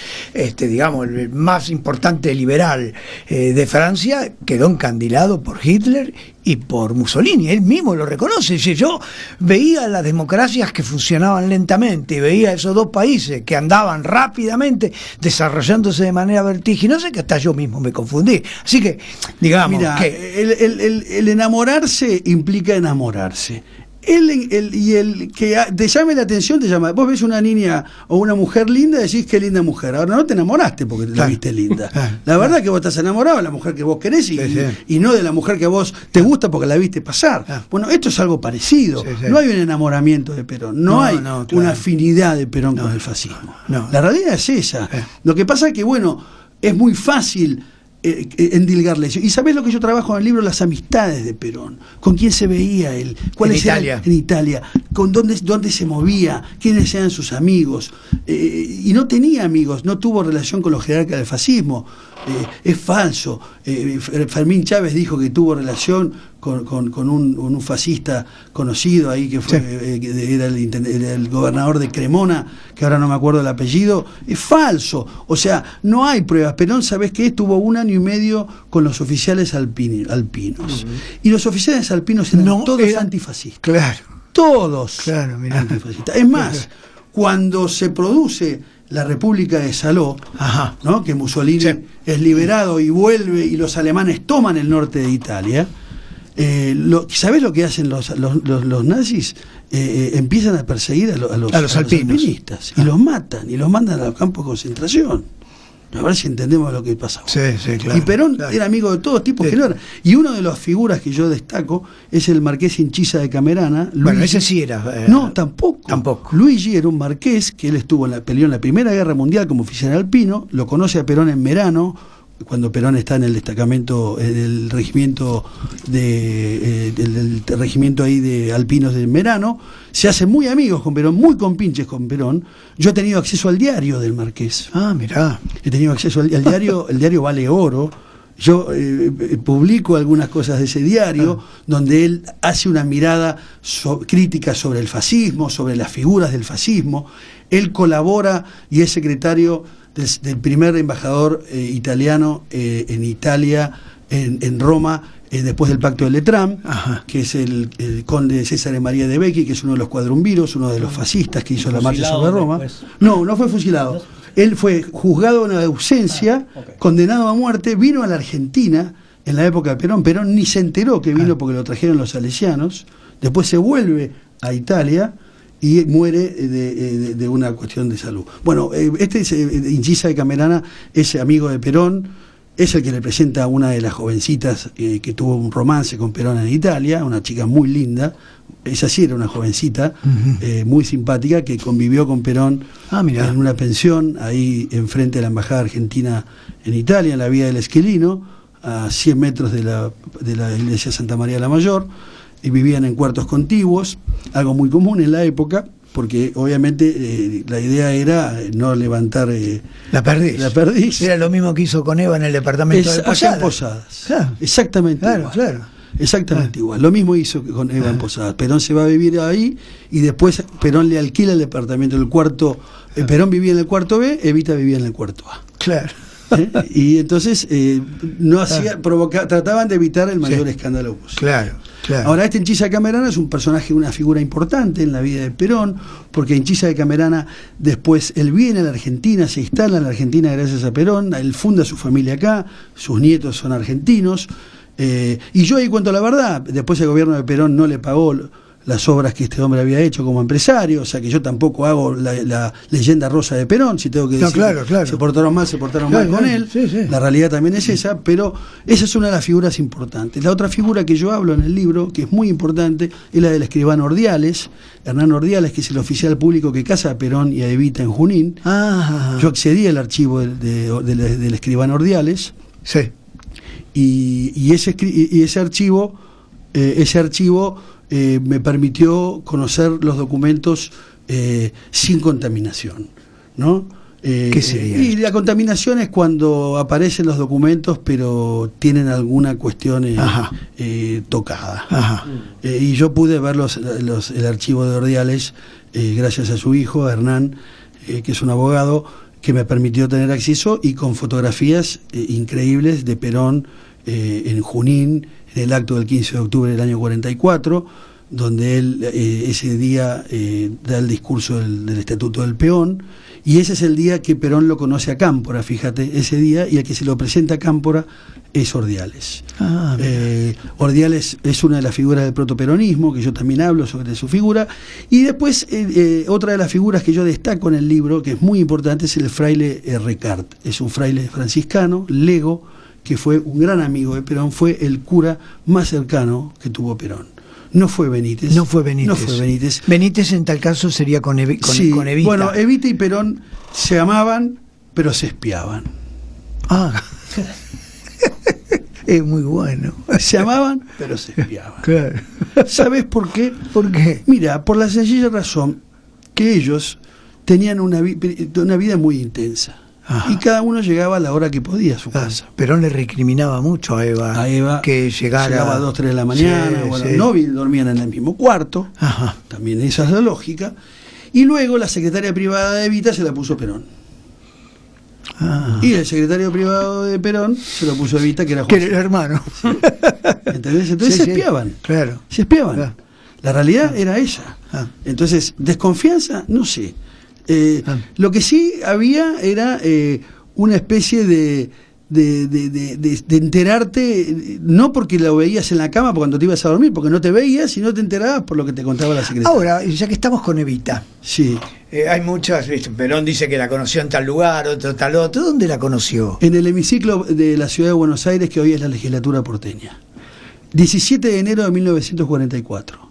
digamos, el más importante liberal de Francia, quedó encandilado por Hitler y por Mussolini. Él mismo lo reconoce. Dice: yo veía las democracias que funcionaban lentamente y veía esos dos países que andaban rápidamente desarrollándose de manera vertiginosa, que hasta yo mismo me confundí. Así que, digamos, mira, el enamorarse implica enamorarse. Y el que te llame la atención te llama. Vos ves una niña o una mujer linda y decís: qué linda mujer. Ahora no te enamoraste porque la viste linda. La verdad es que vos estás enamorado de la mujer que vos querés y no de la mujer que a vos te gusta porque la viste pasar. Bueno, esto es algo parecido. No hay un enamoramiento de Perón. No hay una afinidad de Perón con el fascismo. La realidad es esa. Lo que pasa es que, bueno, es muy fácil endilgarle eso. ¿Y sabés lo que yo trabajo en el libro? Las amistades de Perón. ¿Con quién se veía él? ¿Cuáles eran en Italia? ¿Con dónde se movía? ¿Quiénes eran sus amigos? Y no tenía amigos, no tuvo relación con los jerarcas del fascismo. Es falso. Fermín Chávez dijo que tuvo relación con un fascista conocido ahí que fue era el gobernador de Cremona, que ahora no me acuerdo el apellido. Es falso. O sea, no hay pruebas. Perón, ¿sabés qué? Estuvo 1 año y medio con los oficiales alpinos. Y los oficiales alpinos eran todos antifascistas. Claro. Todos antifascistas. Es más, cuando se produce la República de Saló, ¿no? Que Mussolini es liberado y vuelve y los alemanes toman el norte de Italia, ¿sabés lo que hacen los nazis? Empiezan a perseguir a los alpinistas y los matan y los mandan a los campos de concentración. A ver si entendemos lo que pasaba. Sí, claro. Y Perón claro. era amigo de todos tipos que no eran. Y una de las figuras que yo destaco es el marqués Inchisa de Camerana. Bueno, ese sí era. No, tampoco. Tampoco. Luigi era un marqués que él peleó en la Primera Guerra Mundial como oficial alpino, lo conoce a Perón en Merano, cuando Perón está en el destacamento, del regimiento del regimiento ahí de alpinos de Merano, se hace muy amigos con Perón, muy compinches con Perón. Yo he tenido acceso al diario del marqués. Ah, mirá. He tenido acceso al diario, el diario vale oro. Yo publico algunas cosas de ese diario, donde él hace una mirada crítica sobre el fascismo, sobre las figuras del fascismo. Él colabora y es secretario del primer embajador italiano en Italia, en Roma, después del pacto de Letrán, que es el conde César María de Becchi, que es uno de los cuadrumviros, uno de los fascistas que hizo la marcha sobre Roma. Después. No fue fusilado. Él fue juzgado en ausencia, condenado a muerte, vino a la Argentina en la época de Perón. Perón ni se enteró que vino porque lo trajeron los salesianos. Después se vuelve a Italia y muere de una cuestión de salud. Bueno, Inchisa de Camerana es amigo de Perón, es el que le presenta a una de las jovencitas que tuvo un romance con Perón en Italia, una chica muy linda. Esa sí era una jovencita, muy simpática, que convivió con Perón en una pensión ahí enfrente de la Embajada Argentina en Italia, en la vía del Esquilino, a 100 metros de la iglesia Santa María la Mayor, y vivían en cuartos contiguos, algo muy común en la época, porque obviamente la idea era no levantar la perdiz. Era lo mismo que hizo con Eva en el departamento de Posadas. En Posadas. Claro. Exactamente igual. Claro. Exactamente igual. Lo mismo hizo con Eva en Posadas. Perón se va a vivir ahí y después Perón le alquila el departamento del cuarto. Perón vivía en el cuarto B, Evita vivía en el cuarto A. Claro. Y entonces trataban de evitar el mayor escándalo posible. Claro. Ahora, Inchisa de Camerana es un personaje, una figura importante en la vida de Perón, porque Inchisa de Camerana después él viene a la Argentina, se instala en la Argentina gracias a Perón, él funda su familia acá, sus nietos son argentinos, y yo ahí cuento la verdad. Después el gobierno de Perón no le pagó las obras que este hombre había hecho como empresario, o sea que yo tampoco hago la leyenda rosa de Perón, si tengo que decir, claro. se portaron mal con él, sí. La realidad también es esa, pero esa es una de las figuras importantes. La otra figura que yo hablo en el libro, que es muy importante, es la del escribano Ordiales, Hernán Ordiales, que es el oficial público que casa a Perón y a Evita en Junín. Yo accedí al archivo del escribano Ordiales, y ese archivo me permitió conocer los documentos sin contaminación, ¿no? ¿Qué sería? Y la contaminación es cuando aparecen los documentos pero tienen alguna cuestión tocada. Y yo pude ver el archivo de Ordiales gracias a su hijo, Hernán, que es un abogado, que me permitió tener acceso, y con fotografías increíbles de Perón en Junín, en el acto del 15 de octubre del año 44, donde él ese día da el discurso del Estatuto del Peón, y ese es el día que Perón lo conoce a Cámpora, fíjate, ese día, y el que se lo presenta a Cámpora es Ordiales. Ordiales es una de las figuras del protoperonismo, que yo también hablo sobre su figura, y después otra de las figuras que yo destaco en el libro, que es muy importante, es el fraile Recart. Es un fraile franciscano, lego, que fue un gran amigo de Perón, fue el cura más cercano que tuvo Perón. No fue Benítez. Benítez en tal caso sería con Evita. Bueno, Evita y Perón se amaban, pero se espiaban. Es muy bueno. Se amaban, pero se espiaban. Claro. ¿Sabes por qué? ¿Por qué? Mira, por la sencilla razón que ellos tenían una vida muy intensa. Y cada uno llegaba a la hora que podía a su casa. Perón le recriminaba mucho a Eva que llegaba a 2, 3 de la mañana. No dormían en el mismo cuarto. También esa es la lógica. Y luego la secretaria privada de Evita se la puso Perón. Y el secretario privado de Perón se lo puso Evita, que era José. Que era el hermano. ¿Sí? ¿Entendés? Entonces se espiaban. Claro. Se espiaban. Claro. La realidad era esa. Entonces, desconfianza, no sé. Lo que sí había era una especie de de enterarte, no porque lo veías en la cama cuando te ibas a dormir, porque no te veías, sino te enterabas por lo que te contaba la secretaria. Ahora, ya que estamos con Evita, Sí. hay muchas, ¿viste? Perón dice que la conoció en tal lugar, otro tal otro. ¿Dónde la conoció? En el hemiciclo de la ciudad de Buenos Aires, que hoy es la legislatura porteña. 17 de enero de 1944.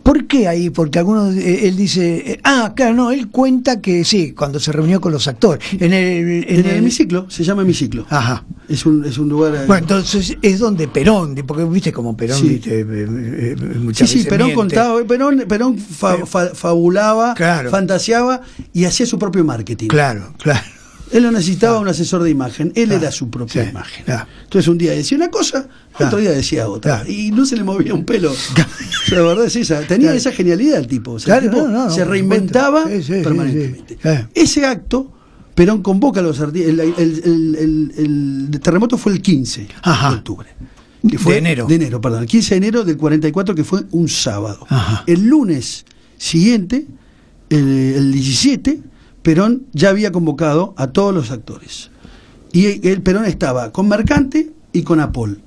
¿Por qué ahí? Porque algunos, él dice, claro, no, él cuenta que sí, cuando se reunió con los actores. En el hemiciclo, se llama hemiciclo. Ajá. Es un lugar... Bueno, entonces es donde Perón, porque viste como Perón, Sí. viste, muchas Sí, veces Perón miente. contaba, Perón fabulaba, Claro. fantaseaba y hacía su propio marketing. Claro, claro. Él no necesitaba un asesor de imagen, él era su propia Sí, imagen. claro. Entonces un día decía una cosa, otro día decía otra. Claro. Y no se le movía un pelo. La verdad es esa. Tenía esa genialidad el tipo. O sea, Claro, el tipo se reinventaba permanentemente. sí. Ese acto, Perón convoca a los artistas. El terremoto fue el 15 de octubre. Que fue, De enero. El 15 de enero del 44, que fue un sábado. Ajá. El lunes siguiente, el 17, Perón ya había convocado a todos los actores. Y el Perón estaba con Mercante y con Apol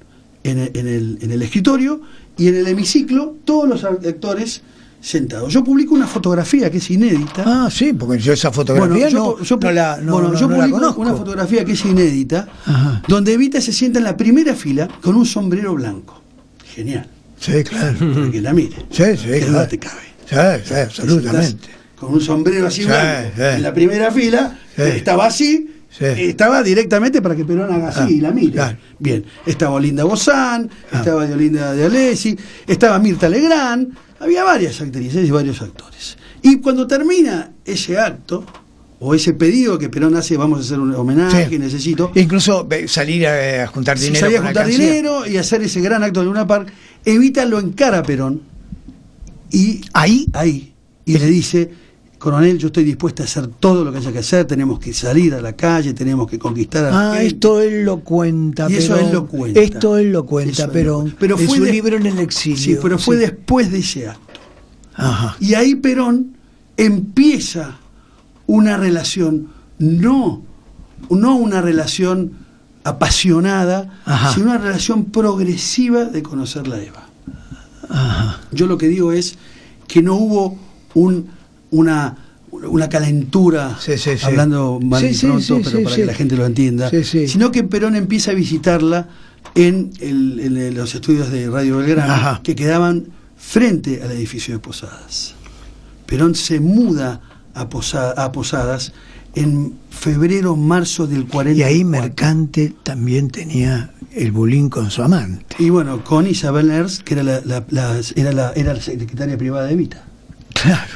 en el escritorio, y en el hemiciclo todos los actores sentados. Yo publico una fotografía que es inédita. Sí, porque yo esa fotografía yo publico conozco. una fotografía que es inédita, Ajá. donde Evita se sienta en la primera fila con un sombrero blanco. Genial. Sí, claro. Para que la mire. Sí, Que claro. no te cabe. Sí, absolutamente. Con un sombrero así Sí, blanco. sí. En la primera fila Sí. estaba así. Sí. Estaba directamente para que Perón haga así y la mire. Claro. Bien, estaba Olinda Bozán, estaba Olinda de Alessi, estaba Mirta Legrand, había varias actrices y varios actores. Y cuando termina ese acto, o ese pedido que Perón hace, vamos a hacer un homenaje, Sí. necesito... Incluso salir a juntar dinero. Salía a con la juntar alcancía. dinero y hacer ese gran acto de Luna Park. Evita lo encara a Perón y ahí, y le dice: coronel, yo estoy dispuesta a hacer todo lo que haya que hacer, tenemos que salir a la calle, tenemos que conquistar a la gente. Esto él lo cuenta, Y eso Perón. él lo cuenta. Esto él lo cuenta, Eso él lo Perón. cuenta. Pero en fue su de- libro En el exilio. Sí, pero fue Sí. después de ese acto. Ajá. Y ahí Perón empieza una relación, no una relación apasionada, Ajá. sino una relación progresiva de conocerla a Eva. Ajá. Yo lo que digo es que no hubo una calentura, Sí, sí, sí. hablando mal y Sí, sí, pronto, sí, pero sí, para sí. que la gente lo entienda, Sí, sí. sino que Perón empieza a visitarla en los estudios de Radio Belgrano, Ajá. que quedaban frente al edificio de Posadas. Perón se muda a Posadas en febrero, marzo del 44. Y ahí Mercante también tenía el bulín con su amante. Y bueno, con Isabel Ernst, que era la secretaria privada de Evita. Claro.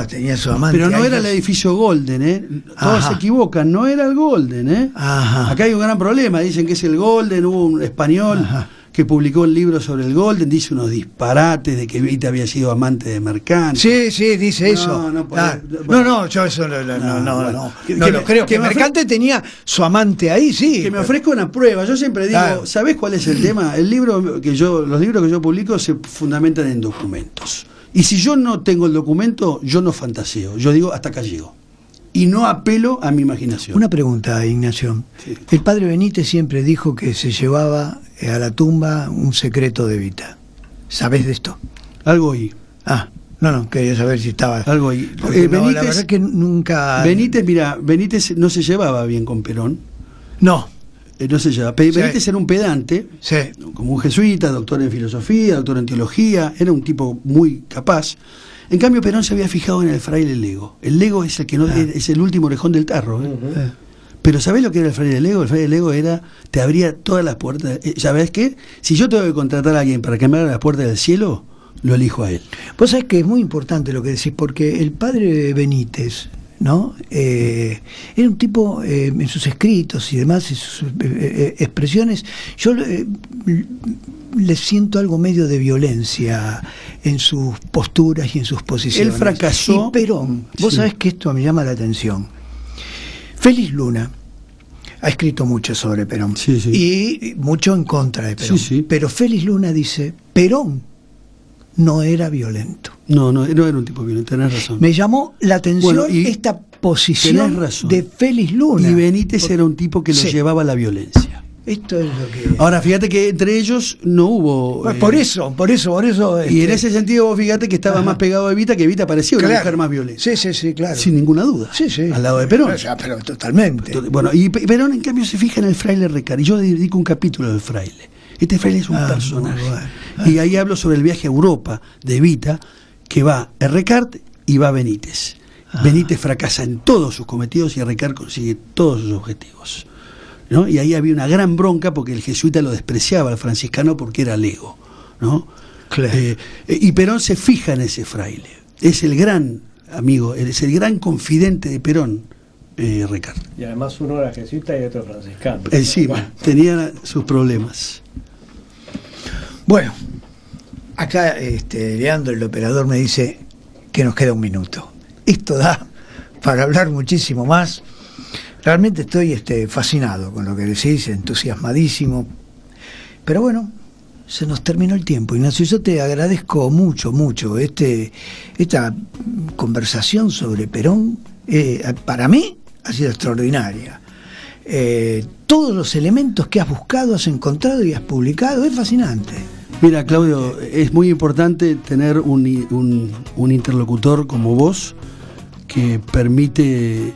Tenía su amante. Pero no ahí era el los- edificio Golden, ¿eh? Todos Ajá. se equivocan, no era el Golden, ¿eh? Ajá. Acá hay un gran problema, dicen que es el Golden, hubo un español Ajá. que publicó el libro sobre el Golden, dice unos disparates de que Evita había sido amante de Mercante. Sí, sí, dice No, eso. no puede- Claro. bueno. No, yo eso no bueno. no lo creo. Que me Mercante tenía su amante ahí, sí. Que me ofrezca una prueba. Yo siempre digo, Claro. ¿sabés cuál es el tema? Los libros que yo publico se fundamentan en documentos. Y si yo no tengo el documento, yo no fantaseo. Yo digo, hasta acá llego. Y no apelo a mi imaginación. Una pregunta, Ignacio. Sí. El padre Benítez siempre dijo que se llevaba a la tumba un secreto de Evita. ¿Sabés de esto? Algo ahí. No, quería saber si estaba... Algo ahí. Porque no, la verdad es que nunca... Benítez no se llevaba bien con Perón. No. No se llevaba. Sí. Benítez era un pedante, Sí. como un jesuita, doctor en filosofía, doctor en teología, era un tipo muy capaz. En cambio, Perón se había fijado en el fraile Lego. El Lego es el que no es el último orejón del tarro. Pero ¿sabés lo que era el fraile Lego? El fraile Lego te abría todas las puertas. ¿Sabés qué? Si yo tengo que contratar a alguien para que me abra las puertas del cielo, lo elijo a él. Vos sabés que es muy importante lo que decís, porque el padre Benítez, ¿no? Era un tipo, en sus escritos y demás, en sus expresiones, yo le siento algo medio de violencia en sus posturas y en sus posiciones. Él fracasó. Y Perón, vos Sí. sabés que esto me llama la atención. Félix Luna ha escrito mucho sobre Perón, Sí, sí. y mucho en contra de Perón. Sí, sí. Pero Félix Luna dice, Perón no era violento. No era un tipo violento, tenés razón. Me llamó la atención esta posición de Félix Luna. Y Benítez era un tipo que lo llevaba a la violencia. Esto es lo que... Ahora, fíjate que entre ellos no hubo... Por eso... Y en ese sentido, vos fíjate que estaba más pegado a Evita, que Evita parecía una mujer más violenta. Sí, claro. Sin ninguna duda. Sí. Al lado de Perón. O sea, pero totalmente. Bueno, y Perón, en cambio, se fija en el fraile Recart. Y yo dedico un capítulo al fraile. Este fraile es un personaje. Y ahí hablo sobre el viaje a Europa de Evita, que va a Recart y va a Benítez. Benítez fracasa en todos sus cometidos y Recart consigue todos sus objetivos, ¿no? Y ahí había una gran bronca porque el jesuita lo despreciaba al franciscano porque era lego, ¿no? Claro. Y Perón se fija en ese fraile. Es el gran amigo, es el gran confidente de Perón, Recart. Y además uno era jesuita y otro franciscano. Encima, tenía sus problemas. Bueno, acá Leandro, el operador, me dice que nos queda un minuto. Esto da para hablar muchísimo más. Realmente estoy fascinado con lo que decís, entusiasmadísimo. Pero bueno, se nos terminó el tiempo. Ignacio, yo te agradezco mucho esta conversación sobre Perón. Para mí ha sido extraordinaria. Todos los elementos que has buscado, has encontrado y has publicado, es fascinante. Mira, Claudio, es muy importante tener un interlocutor como vos que permite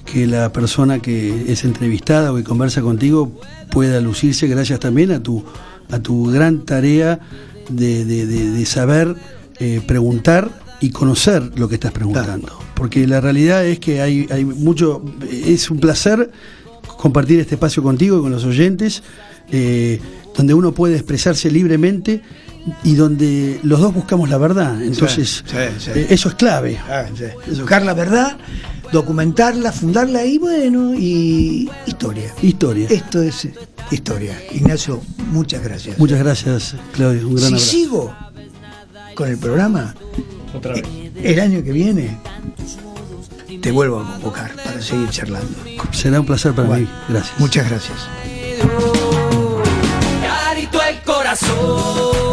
que la persona que es entrevistada o que conversa contigo pueda lucirse gracias también a tu gran tarea de saber preguntar y conocer lo que estás preguntando. Claro. Porque la realidad es que hay mucho, es un placer compartir este espacio contigo y con los oyentes, donde uno puede expresarse libremente y donde los dos buscamos la verdad. Entonces, eso es clave. Buscar la verdad, documentarla, fundarla y bueno, y historia. Esto es historia. Ignacio, muchas gracias. Muchas gracias, Claudio. Un gran abrazo. Si sigo con el programa, otra vez, el año que viene, te vuelvo a convocar para seguir charlando. Será un placer para mí. Gracias. Muchas gracias. Carito el corazón.